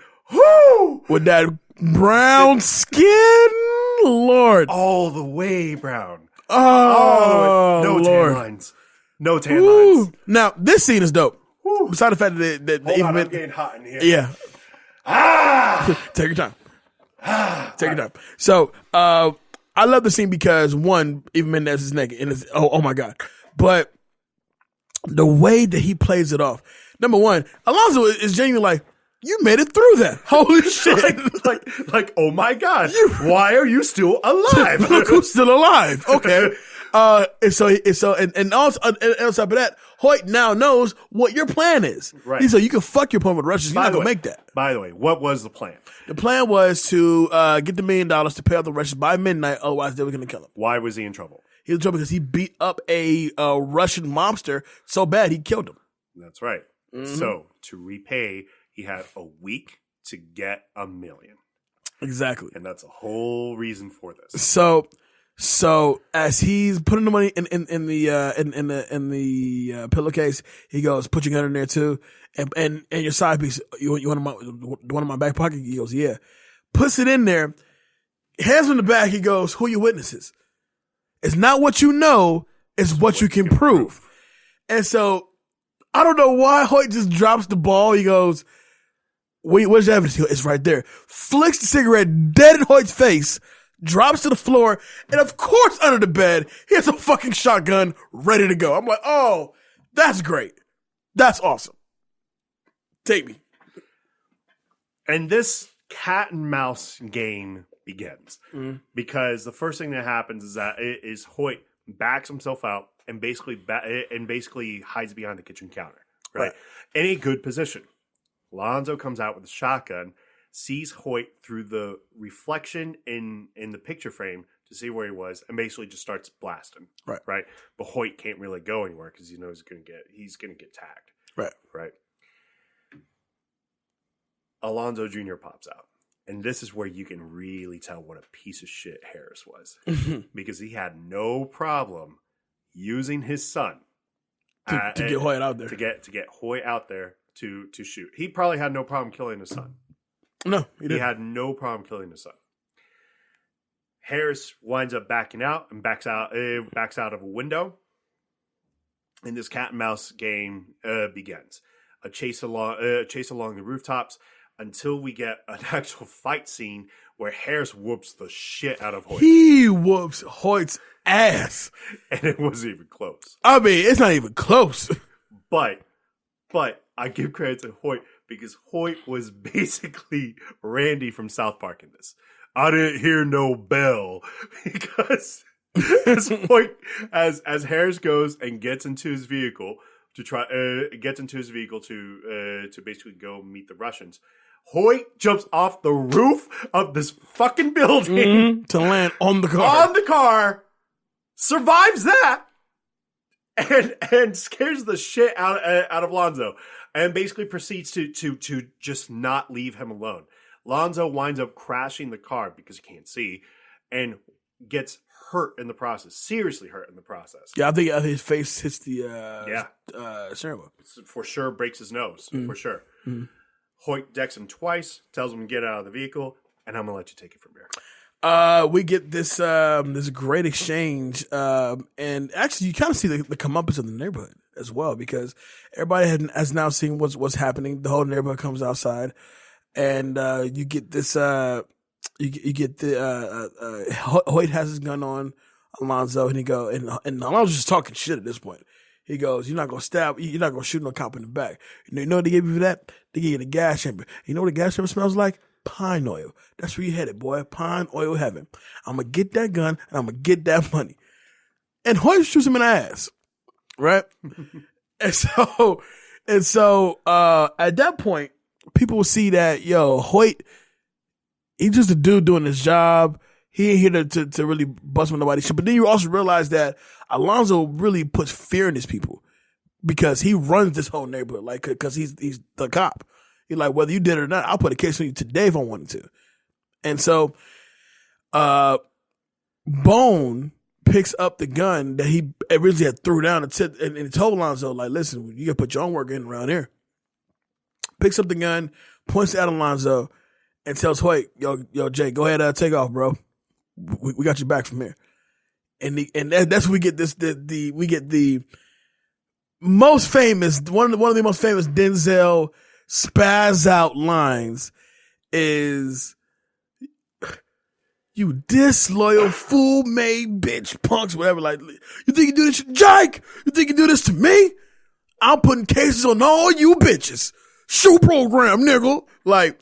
with that brown skin, Lord,
all the way brown.
Oh,
no
Lord.
tan lines. No tan lines.
Now this scene is dope. Besides the fact that
Hold on, I'm getting hot in here.
Yeah. Take your time. Take your time. So, I love the scene because one, Eva Mendes is naked, and it's oh my god. But the way that he plays it off, number one, Alonzo is genuinely like, you made it through that. Holy shit!
like, oh my god, why are you still alive?
Look who's still alive. Okay. And also on top of that, Hoyt now knows what your plan is.
Right.
He said you can fuck your opponent with Russians. You're not gonna make that.
By the way, what was the plan?
The plan was to get the $1 million to pay off the Russians by midnight. Otherwise, they were gonna kill him.
Why was he in trouble?
He was in trouble because he beat up a Russian mobster so bad he killed him.
That's right. Mm-hmm. So to repay, he had a week to get $1 million.
Exactly.
And that's a whole reason for this.
So as he's putting the money in the pillowcase, he goes, "Put your gun in there too, and your side piece. You want one in my back pocket?" He goes, "Yeah." Puts it in there. Hands on the back. He goes, "Who are your witnesses? It's not what you know; it's what you can prove." And so I don't know why Hoyt just drops the ball. He goes, "Wait, where's the evidence?" He goes, "It's right there." Flicks the cigarette dead in Hoyt's face. Drops to the floor, and of course, under the bed, he has a fucking shotgun ready to go. I'm like, oh, that's great. That's awesome. Take me.
And this cat and mouse game begins. Mm-hmm. Because the first thing that happens is that Hoyt backs himself out and basically hides behind the kitchen counter. Right? In a good position. Lonzo comes out with a shotgun, sees Hoyt through the reflection in the picture frame to see where he was, and basically just starts blasting. Right. But Hoyt can't really go anywhere because he knows he's gonna get tagged. Right. Alonzo Jr. pops out, and this is where you can really tell what a piece of shit Harris was, because he had no problem using his son
to get Hoyt out there,
to get Hoyt out there to shoot. He probably had no problem killing his son.
No, he
had no problem killing his son. Harris winds up backing out and backs out of a window, and this cat and mouse game begins. A chase along the rooftops until we get an actual fight scene where Harris whoops the shit out of Hoyt.
He whoops Hoyt's ass,
and it wasn't even close.
I mean, it's not even close.
But I give credit to Hoyt, because Hoyt was basically Randy from South Park in this. I didn't hear no bell, because as Harris goes and gets into his vehicle to basically go meet the Russians, Hoyt jumps off the roof of this fucking building
to land on the car.
Survives that, and scares the shit out of Lonzo. And basically proceeds to just not leave him alone. Lonzo winds up crashing the car because he can't see. And gets hurt in the process, seriously hurt in the process.
Yeah, I think his face hits the steering wheel.
For sure breaks his nose, for sure.
Mm-hmm.
Hawke decks him twice, tells him to get out of the vehicle, and I'm going to let you take it from here.
We get this this great exchange, and actually you kind of see the comeuppance of the neighborhood as well, because everybody has now seen what's happening. The whole neighborhood comes outside, and you get this. You get the Hoyt has his gun on Alonzo, and and Alonzo's just talking shit at this point. He goes, "You're not gonna stab. You're not gonna shoot no cop in the back. You know what they gave you for that? They gave you the gas chamber. You know what the gas chamber smells like? Pine oil. That's where you headed, boy. Pine oil heaven. I'm gonna get that gun and I'm gonna get that money." And Hoyt shoots him in the ass, right? and so at that point, people will see that Hoyt, he's just a dude doing his job. He ain't here to really bust with nobody's shit. But then you also realize that Alonzo really puts fear in his people, because he runs this whole neighborhood, like, because he's the cop. He's like, whether you did it or not, I'll put a case on you today if I wanted to. And so, Bone picks up the gun that he originally had threw down and he told Alonzo, like, listen, you gotta put your own work in around here. Picks up the gun, points at Alonzo, and tells Hoyt, yo, Jay, go ahead, take off, bro. We got you back from here. And that's when we get we get the most famous, one of the most famous Denzel spaz out lines is, "You disloyal fool made bitch punks," whatever. Like, you think you do this, Jake? You think you do this to me? I'm putting cases on all you bitches. Shoe program, nigga. Like,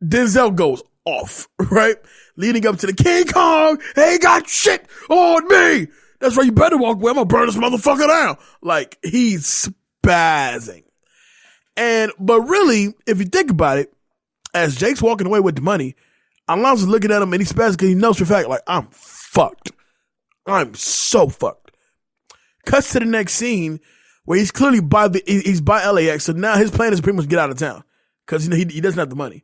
Denzel goes off, right? Leading up to the King Kong, ain't got shit on me. That's right, you better walk away. I'm gonna burn this motherfucker down. Like, he's spazzing. But really, if you think about it, as Jake's walking away with the money, Alonzo's looking at him and he's spazzing because he knows for a fact, like, I'm fucked. I'm so fucked. Cuts to the next scene where he's clearly he's by LAX, so now his plan is pretty much get out of town because he doesn't have the money.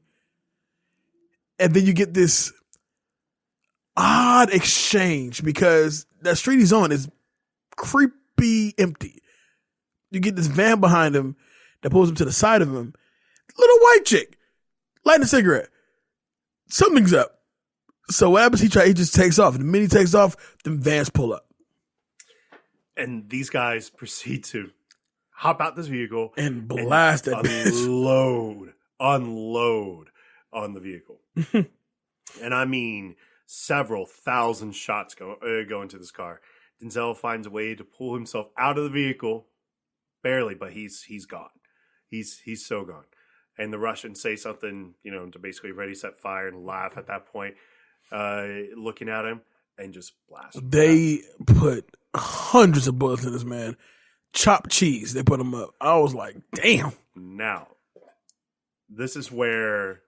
And then you get this odd exchange because that street he's on is creepy empty. You get this van behind him that pulls him to the side of him. Little white chick lighting a cigarette. Something's up. So what happens? He just takes off. And the minute he takes off, the vans pull up.
And these guys proceed to hop out this vehicle
and blast that
bitch. Unload on the vehicle. And I mean, several thousand shots go into this car. Denzel finds a way to pull himself out of the vehicle, barely, but he's gone. He's so gone. And the Russians say something, to basically ready, set, fire, and laugh at that point, looking at him, and just blast him.
They put hundreds of bullets in this man. Chopped cheese, they put him up. I was like, damn.
Now, this is where,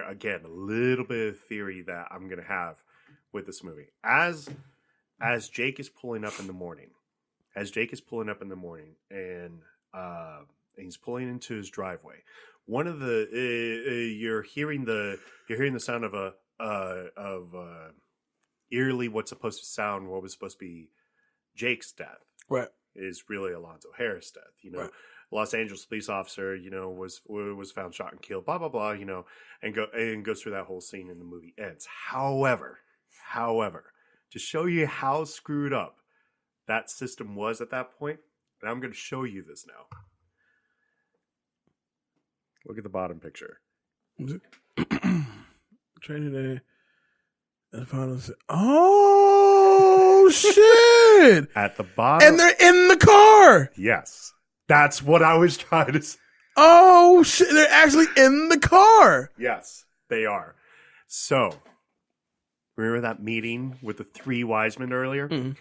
again, a little bit of theory that I'm going to have with this movie. As Jake is pulling up in the morning, and he's pulling into his driveway, one of the you're hearing the sound of eerily what was supposed to be Jake's death,
right,
is really Alonzo Harris' death. Right. Los Angeles police officer, was found shot and killed, blah blah blah, and goes through that whole scene, and the movie ends. However, to show you how screwed up that system was at that point, and I'm going to show you this now. Look at the bottom picture.
Training day. Oh shit!
At the bottom,
and they're in the car.
Yes, that's what I was trying to say.
Oh shit! They're actually in the car.
Yes, they are. So, remember that meeting with the three wise men earlier? Mm-hmm.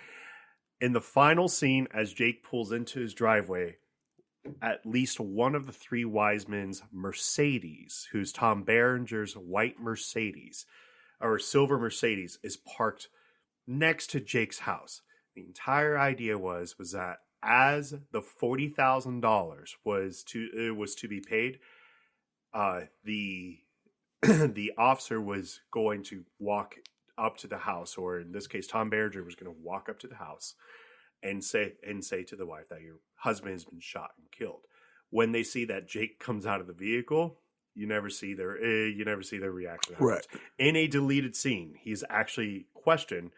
In the final scene, as Jake pulls into his driveway, at least one of the three wise men's Mercedes, who's Tom Berenger's white Mercedes, or silver Mercedes, is parked next to Jake's house. The entire idea was that as the $40,000 was to be paid, the officer was going to walk up to the house, or in this case, Tom Berenger was going to walk up to the house and say to the wife that your husband has been shot and killed. When they see that Jake comes out of the vehicle, you never see their reaction.
Right.
In a deleted scene, he's actually questioned.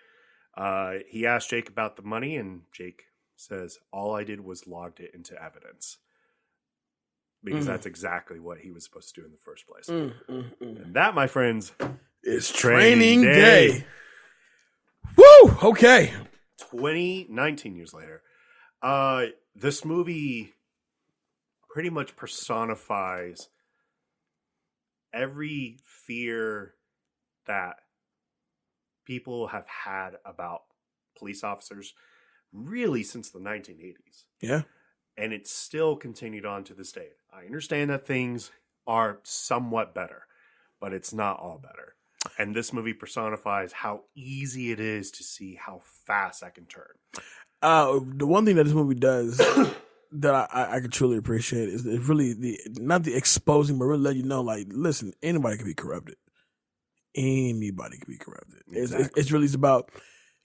He asked Jake about the money, and Jake says, "All I did was logged it into evidence." Because that's exactly what he was supposed to do in the first place. And that, my friends,
is training day. Woo! Okay.
19 years later. This movie pretty much personifies every fear that people have had about police officers really since the 1980s.
Yeah.
And it's still continued on to this day. I understand that things are somewhat better, but it's not all better. And this movie personifies how easy it is to see how fast that can turn.
The one thing that this movie does that I can truly appreciate is really not the exposing, but really let you know, like, listen, anybody can be corrupted. Anybody can be corrupted. Exactly. It's really about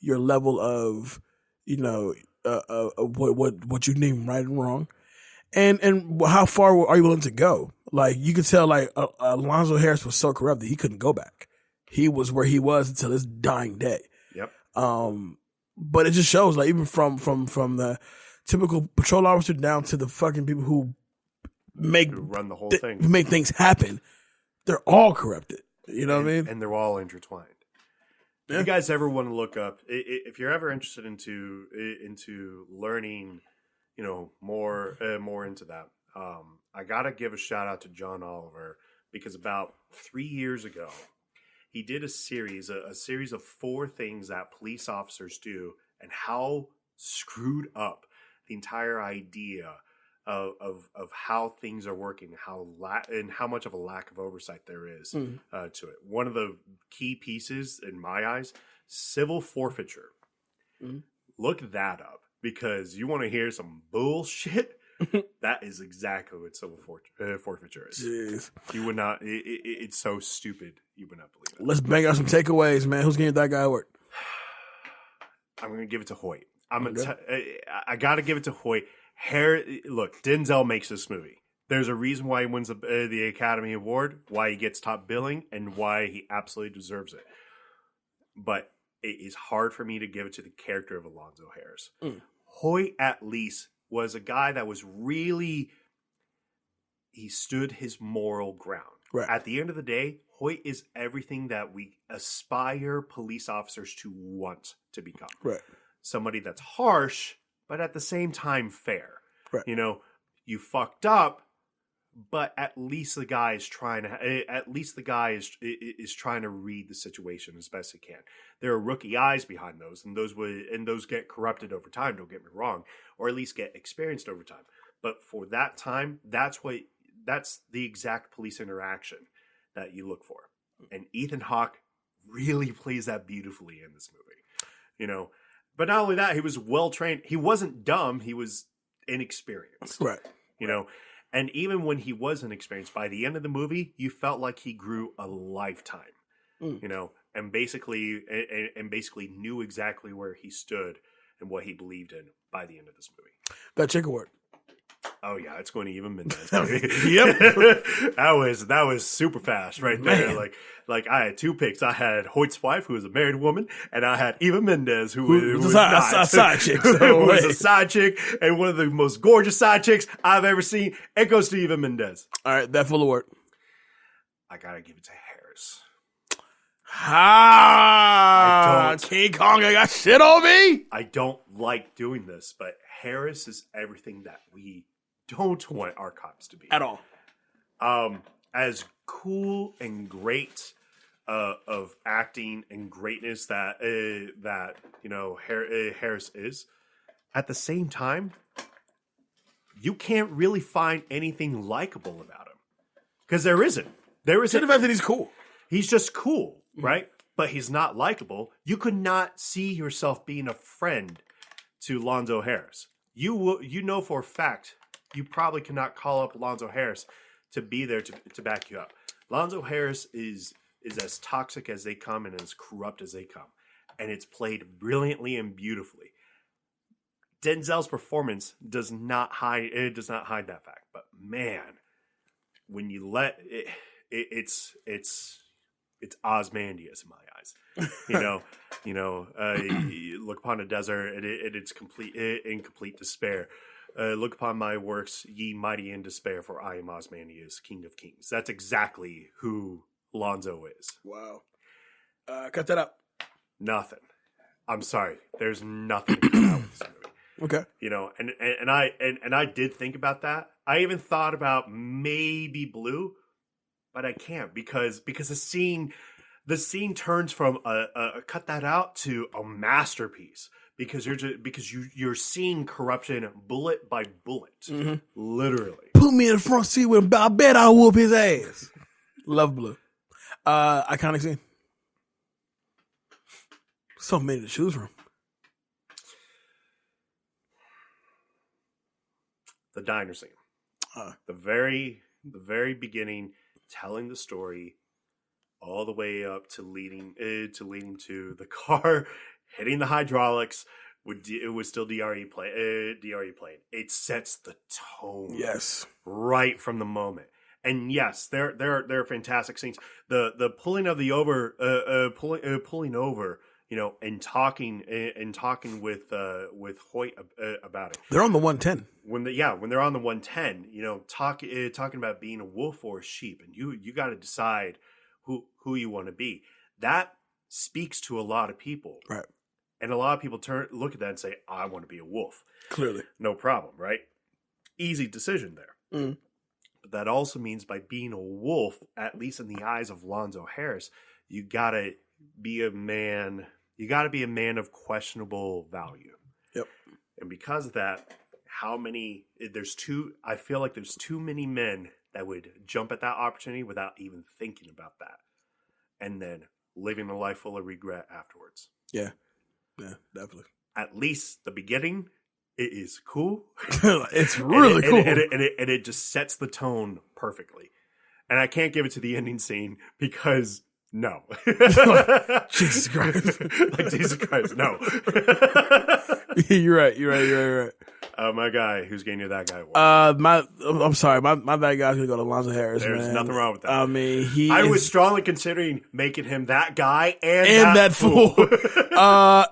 your level of, what you name right and wrong, and how far are you willing to go? Like, you could tell, like, Alonzo Harris was so corrupt that he couldn't go back. He was where he was until his dying day.
Yep.
But it just shows, like, even from the typical patrol officer down to the fucking people who
run the whole thing,
who make things happen, they're all corrupted. You know what I mean?
And they're all intertwined.
Yeah.
If you guys ever want to look up, if you're ever interested into learning, more into that, I gotta give a shout out to John Oliver, because about 3 years ago, he did a series of 4 things that police officers do and how screwed up the entire idea of how things are working, and how much of a lack of oversight there is to it. One of the key pieces in my eyes, civil forfeiture. Look that up, because you want to hear some bullshit. That is exactly what civil forfeiture is.
Jeez.
You would not. It's so stupid. You would not believe it.
Let's bang out some takeaways, man. Who's getting that guy work?
I'm going to give it to Hoyt. I got to give it to Hoyt. Look, Denzel makes this movie. There's a reason why he wins the Academy Award, why he gets top billing, and why he absolutely deserves it. But it is hard for me to give it to the character of Alonzo Harris. Hoyt, at least, was a guy that was really, he stood his moral ground.
Right.
At the end of the day, Hoyt is everything that we aspire police officers to want to become.
Right.
Somebody that's harsh, but at the same time fair.
Right.
You fucked up, but at least the guy is trying to read the situation as best he can. There are rookie eyes behind those, and those get corrupted over time, don't get me wrong, or at least get experienced over time. But for that time, that's the exact police interaction that you look for. And Ethan Hawke really plays that beautifully in this movie. But not only that, he was well trained. He wasn't dumb, he was inexperienced.
Right.
And even when he was inexperienced, by the end of the movie, you felt like he grew a lifetime. And basically knew exactly where he stood and what he believed in by the end of this movie.
That chick award.
Oh yeah, it's going to even Mendez.
Yep.
that was super fast right there.
Man.
Like I had 2 picks. I had Hoyt's wife, who was a married woman, and I had Eva Mendez, who was
a side chick.
Who was a side chick, and one of the most gorgeous side chicks I've ever seen. It goes to Eva Mendez.
All right, that full award.
I gotta give it to Harris.
King Kong, I got shit on me.
I don't like doing this, but Harris is everything that we don't want our cops to be
at all.
As cool and great of acting and greatness that Harris is, at the same time, you can't really find anything likable about him, because there isn't.
To the fact that he's cool.
He's just cool, right? But he's not likable. You could not see yourself being a friend to Alonzo Harris. You know for a fact you probably cannot call up Alonzo Harris to be there to back you up. Alonzo Harris is is as toxic as they come and as corrupt as they come. And it's played brilliantly and beautifully. Denzel's performance does not hide that fact. But man, when you let it, it's Osmandius in my eyes. You look upon a desert and it's complete in complete despair. Look upon my works, ye mighty in despair, for I am Osmandius, King of Kings. That's exactly who Lonzo is.
Wow. Cut that out.
Nothing. I'm sorry. There's nothing to cut out with this movie.
Okay.
And I did think about that. I even thought about maybe Blue, but I can't because the scene turns from a cut that out to a masterpiece. Because you're seeing corruption bullet by bullet, literally.
Put me in the front seat with him. I bet I'll whoop his ass. Love Blue. Iconic scene. So many to choose from.
The diner scene, the very beginning, telling the story, all the way up to leading to the car. Hitting the hydraulics, it was still DRE playing. It sets the tone,
yes, right
from the moment. And yes, there are fantastic scenes. The pulling of the over, pulling over, and talking with Hoyt about it.
They're on the 110.
When they're on the 110, talking about being a wolf or a sheep, and you got to decide who you want to be. That speaks to a lot of people,
right?
And a lot of people look at that and say, I want to be a wolf.
Clearly.
No problem, right? Easy decision there.
Mm.
But that also means by being a wolf, at least in the eyes of Lonzo Harris, you got to be a man. You got to be a man of questionable value.
Yep.
And because of that, I feel like there's too many men that would jump at that opportunity without even thinking about that. And then living a life full of regret afterwards.
Yeah. Yeah, definitely.
At least the beginning, it is cool.
It's really cool.
And it just sets the tone perfectly. And I can't give it to the ending scene because no.
Jesus Christ.
Like Jesus Christ, no.
You're right.
My guy, who's getting you that guy?
I'm sorry, my bad guy's gonna go to Lonzo Harris.
There's nothing wrong with that.
I mean,
I was strongly considering making him that guy
and that fool.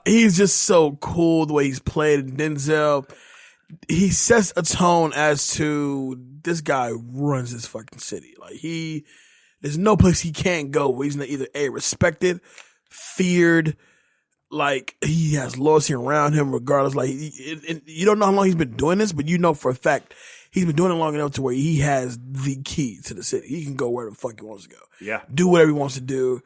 He's just so cool the way he's played. Denzel, he sets a tone as to this guy runs this fucking city. Like there's no place he can't go where he's not either respected, feared. Like, he has loyalty around him regardless. Like, you don't know how long he's been doing this, but you know for a fact he's been doing it long enough to where he has the key to the city. He can go where the fuck he wants to go.
Yeah.
Do whatever he wants to do.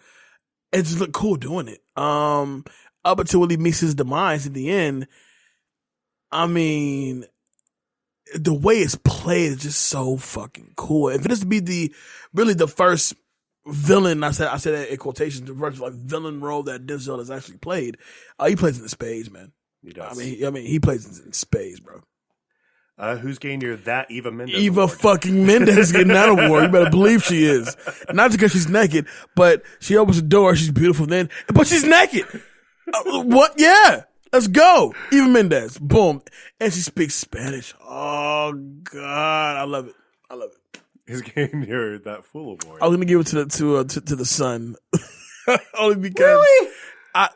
It just look cool doing it. Up until when he meets his demise at the end, I mean, the way it's played is just so fucking cool. If it is to be the first villain, I said that in quotations, the first like villain role that Denzel has actually played, he plays in the spades, man.
He does.
I mean, he plays in spades, bro.
Who's getting your that Eva Mendes?
Eva
award?
fucking Mendes is getting that award. You better believe she is. Not just because she's naked, but she opens the door. She's beautiful then, but she's naked. What? Yeah. Let's go. Eva Mendes. Boom. And she speaks Spanish. Oh, God. I love it.
Who's getting your that fool award?
I was going to give it to the son. Only because.
Really?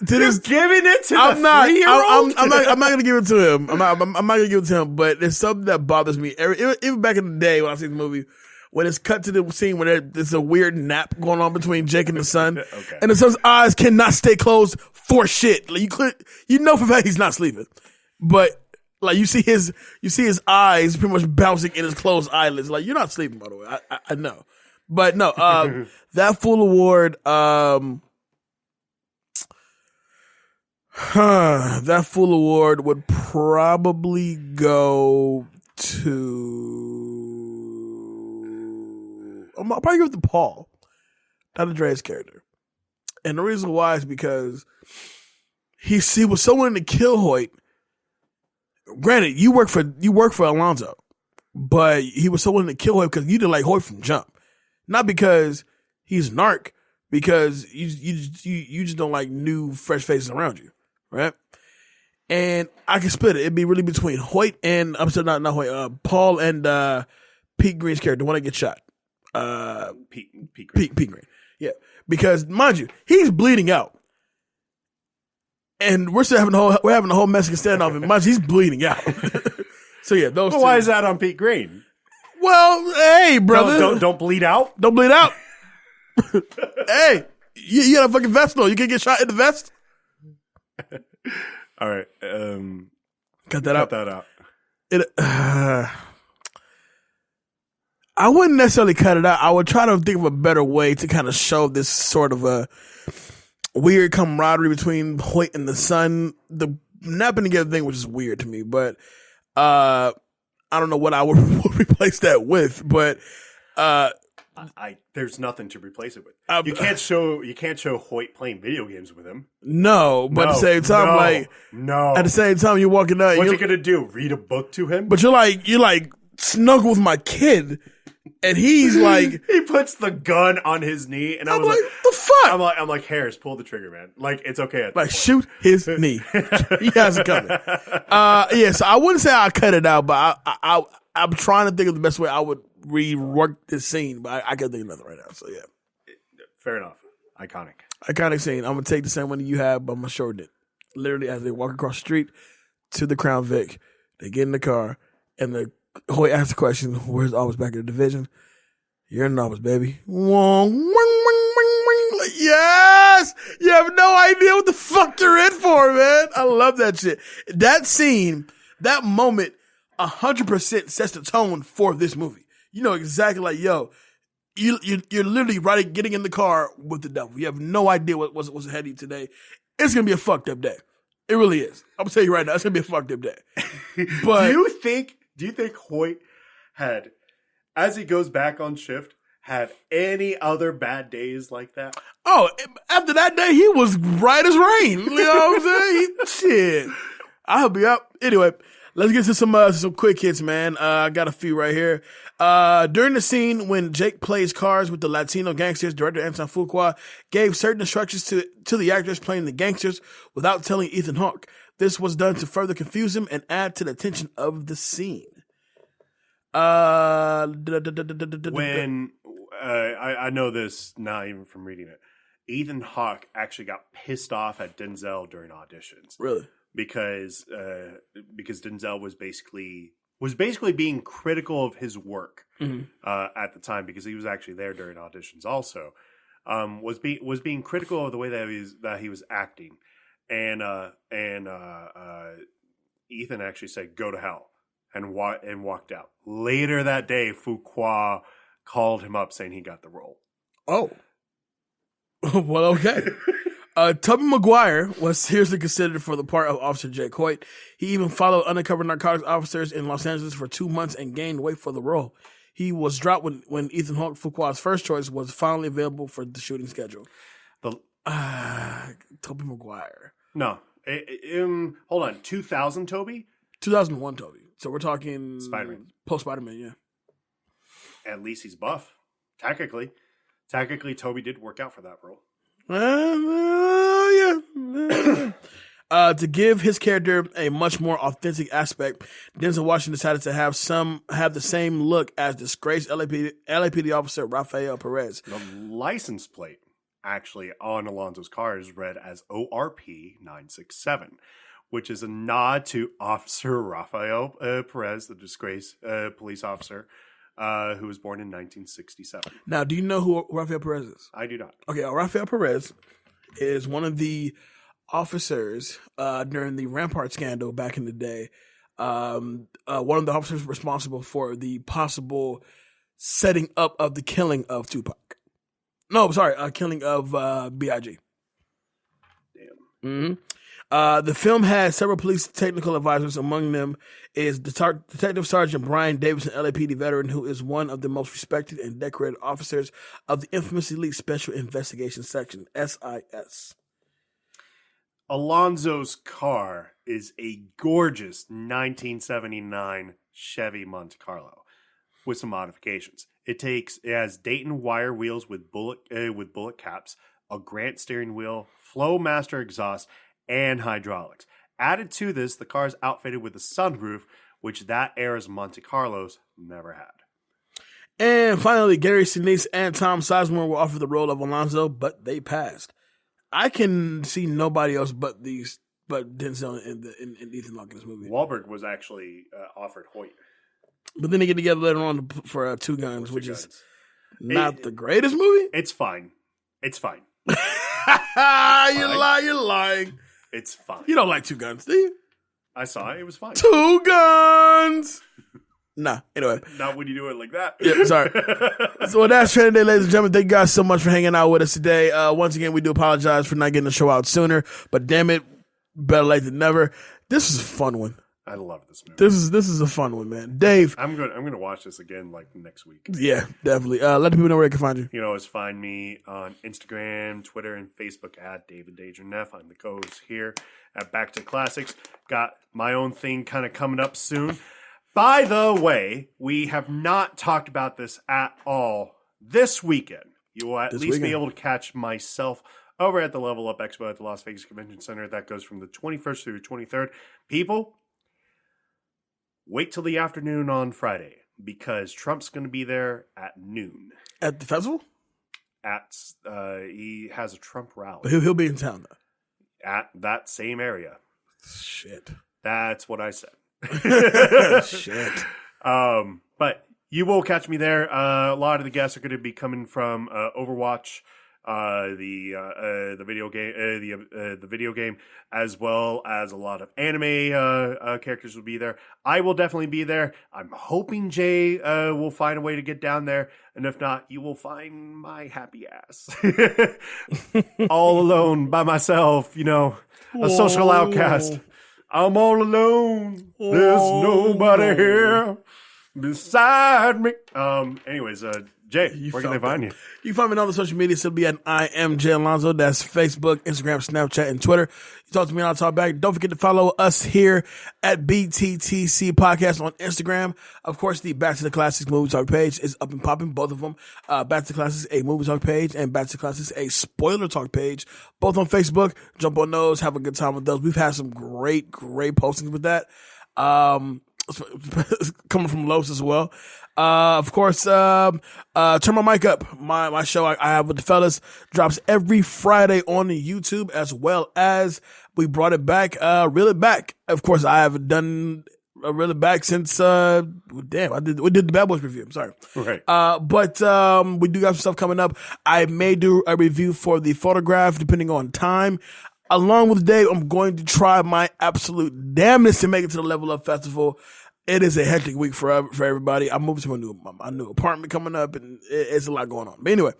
You're
giving it to the 3-year-old?
I'm not going to give it to him. I'm not going to give it to him, but there's something that bothers me. Even back in the day when I see the movie, when it's cut to the scene where there's a weird nap going on between Jake and the son,
okay.
And the son's eyes cannot stay closed for shit. Like you know for a fact he's not sleeping, but like you see his eyes pretty much bouncing in his closed eyelids. Like, you're not sleeping, by the way. I know, but no. That full award. That full award would probably go to. I'll probably give it to Paul, not Andrea's character, and the reason why is because he was so willing to kill Hoyt. Granted, you work for Alonzo, but he was so willing to kill Hoyt because you didn't like Hoyt from jump, not because he's a narc, because you just don't like new, fresh faces around you, right? And I can split it. It'd be really between Hoyt and I'm sorry, not Hoyt, Paul and Pete Green's character, the one that gets shot.
Pete Green.
Pete Green. Yeah, because mind you, he's bleeding out, and we're having a whole Mexican standoff, and mind you, he's bleeding out. So yeah, those.
Well, why is that on Pete Green?
Well, hey, brother,
don't bleed out.
Don't bleed out. Hey, you got a fucking vest on. You can get shot in the vest.
All right,
cut that out.
That out.
I wouldn't necessarily cut it out. I would try to think of a better way to kind of show this sort of a weird camaraderie between Hoyt and the son. The napping together thing was just weird to me, but I don't know what I would replace that with. But
there's nothing to replace it with. You can't show Hoyt playing video games with him.
No, but at the same time, at the same time, you're walking out.
What's he gonna do? Read a book to him?
But you're like snuggle with my kid. And he's like,
he puts the gun on his knee, and I'm like,
the fuck?
I'm like, Harris, pull the trigger, man. Like, it's okay.
Like, shoot his knee. He has it coming. Yeah, so I wouldn't say I cut it out, but I'm trying to think of the best way I would rework this scene, but I can't think of nothing right now. So yeah,
fair enough. Iconic
scene. I'm gonna take the same one you have, but I'm gonna shorten it. Literally, as they walk across the street to the Crown Vic, they get in the car, and the Hoyt asks the question, where's Always back in the division? You're in Always, baby. Like, yes! You have no idea what the fuck you're in for, man. I love that shit. That scene, that moment, 100% sets the tone for this movie. You know exactly like, yo, you're literally getting in the car with the devil. You have no idea what's ahead of you today. It's going to be a fucked up day. It really is. I'm going to tell you right now, it's going to be a fucked up day. But
Do you think Hoyt had, as he goes back on shift, had any other bad days like that?
Oh, after that day, he was right as rain. You know what I'm saying? Shit. I'll be up. Anyway, let's get to some quick hits, man. I got a few right here. During the scene when Jake plays cards with the Latino gangsters, director Anton Fuqua gave certain instructions to the actors playing the gangsters without telling Ethan Hawke. This was done to further confuse him and add to the tension of the scene.
When I know this not even from reading it, Ethan Hawke actually got pissed off at Denzel during auditions.
Really?
Because Denzel was basically being critical of his work at the time, because he was actually there during auditions also. Was being critical of the way that he was acting. And Ethan actually said, "Go to hell," and walked out. Later that day, Fuqua called him up saying he got the role.
Oh, well, okay. Tobey Maguire was seriously considered for the part of Officer Jake Hoyt. He even followed undercover narcotics officers in Los Angeles for 2 months and gained weight for the role. He was dropped when Ethan Hawke, Fuqua's first choice, was finally available for the shooting schedule. Tobey Maguire.
No. Hold on. 2000 Toby?
2001 Toby. So we're talking
Spider-Man.
Post Spider-Man, yeah.
At least he's buff. Technically, Toby did work out for that role.
Yeah. To give his character a much more authentic aspect, Denzel Washington decided to have the same look as disgraced LAPD officer Rafael Perez.
The license plate actually on Alonzo's car is read as ORP 967, which is a nod to Officer Rafael Perez, the disgraced police officer, who was born in 1967.
Now, do you know who Rafael Perez is?
I do not.
Okay, Rafael Perez is one of the officers during the Rampart scandal back in the day. One of the officers responsible for the possible setting up of the killing of Tupac. No, sorry, killing of B.I.G.
Damn.
Mm-hmm. The film has several police technical advisors. Among them is Detective Sergeant Brian Davidson, LAPD veteran, who is one of the most respected and decorated officers of the infamous Elite Special Investigation Section, SIS.
Alonzo's car is a gorgeous 1979 Chevy Monte Carlo with some modifications. It has Dayton wire wheels with bullet caps, a Grant steering wheel, Flowmaster exhaust, and hydraulics. Added to this, the car is outfitted with a sunroof, which that era's Monte Carlos never had.
And finally, Gary Sinise and Tom Sizemore were offered the role of Alonzo, but they passed. I can see nobody else but Denzel and Ethan Hawke in this movie.
Wahlberg was actually offered Hoyt.
But then they get together later on for Two Guns, which is not the greatest movie.
It's fine.
You're lying.
It's fine.
You don't like Two Guns, do you?
I saw it. It was fine.
Two Guns. Nah, anyway.
Not when you do it like that.
Yeah, sorry. So that's Training Day, ladies and gentlemen. Thank you guys so much for hanging out with us today. Once again, we do apologize for not getting the show out sooner, but damn it, better late than never. This is a fun one.
I love this movie.
This is a fun one, man. Dave.
I'm gonna watch this again like next week.
Yeah, definitely. Let the people know where they can find you.
You can always find me on Instagram, Twitter, and Facebook at David Neff. I'm the co-host here at Back to Classics. Got my own thing kind of coming up soon. By the way, we have not talked about this at all this weekend. You will at least be able to catch myself over at the Level Up Expo at the Las Vegas Convention Center. That goes from the 21st through the 23rd. People, wait till the afternoon on Friday because Trump's going to be there at noon.
At the festival?
He has a Trump rally.
But he'll be in town, though.
At that same area.
Shit.
That's what I said.
Shit.
But you will catch me there. A lot of the guests are going to be coming from Overwatch, the video game, the video game, as well as a lot of anime characters will be there. I will definitely be there. I'm hoping Jay will find a way to get down there, and if not, you will find my happy ass all alone by myself. You know, a social outcast. I'm all alone. There's nobody here beside me. Anyways, Jay, where can they find you?
You can find me on all the social media. So be at I am Jay Alonzo. That's Facebook, Instagram, Snapchat, and Twitter. You talk to me and I'll talk back. Don't forget to follow us here at BTTC Podcast on Instagram. Of course, the Back to the Classics Movie Talk page is up and popping, both of them. Back to the Classics, a Movie Talk page, and Back to the Classics, a Spoiler Talk page, both on Facebook. Jump on those. Have a good time with those. We've had some great postings with that. Coming from Los as well. Of course, turn my mic up. My show I have with the fellas drops every Friday on the YouTube, as well as we brought it back, Reel It Back. Of course, I have done Reel It Back since, we did the Bad Boys review. I'm sorry.
Right.
But we do got some stuff coming up. I may do a review for the Photograph, depending on time. Along with Dave, I'm going to try my absolute damnedest to make it to the Level Up Festival. It is a hectic week for everybody. I'm moving to a new apartment coming up, and it's a lot going on. But anyway,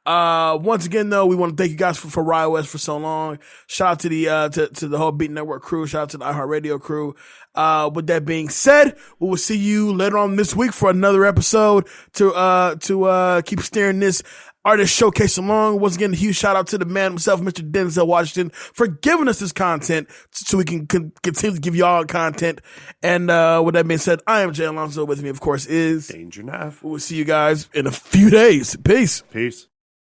once again, though, we want to thank you guys for Rye West for so long. Shout out to the to the whole Beat Network crew. Shout out to the iHeartRadio crew. With that being said, we will see you later on this week for another episode to keep steering this artist showcase along. Once again, a huge shout out to the man himself, Mr. Denzel Washington, for giving us this content so we can continue to give y'all content. And with that being said, I am Jay Alonzo. With me, of course, is
Danger Nav.
We'll see you guys in a few days. Peace.
Peace.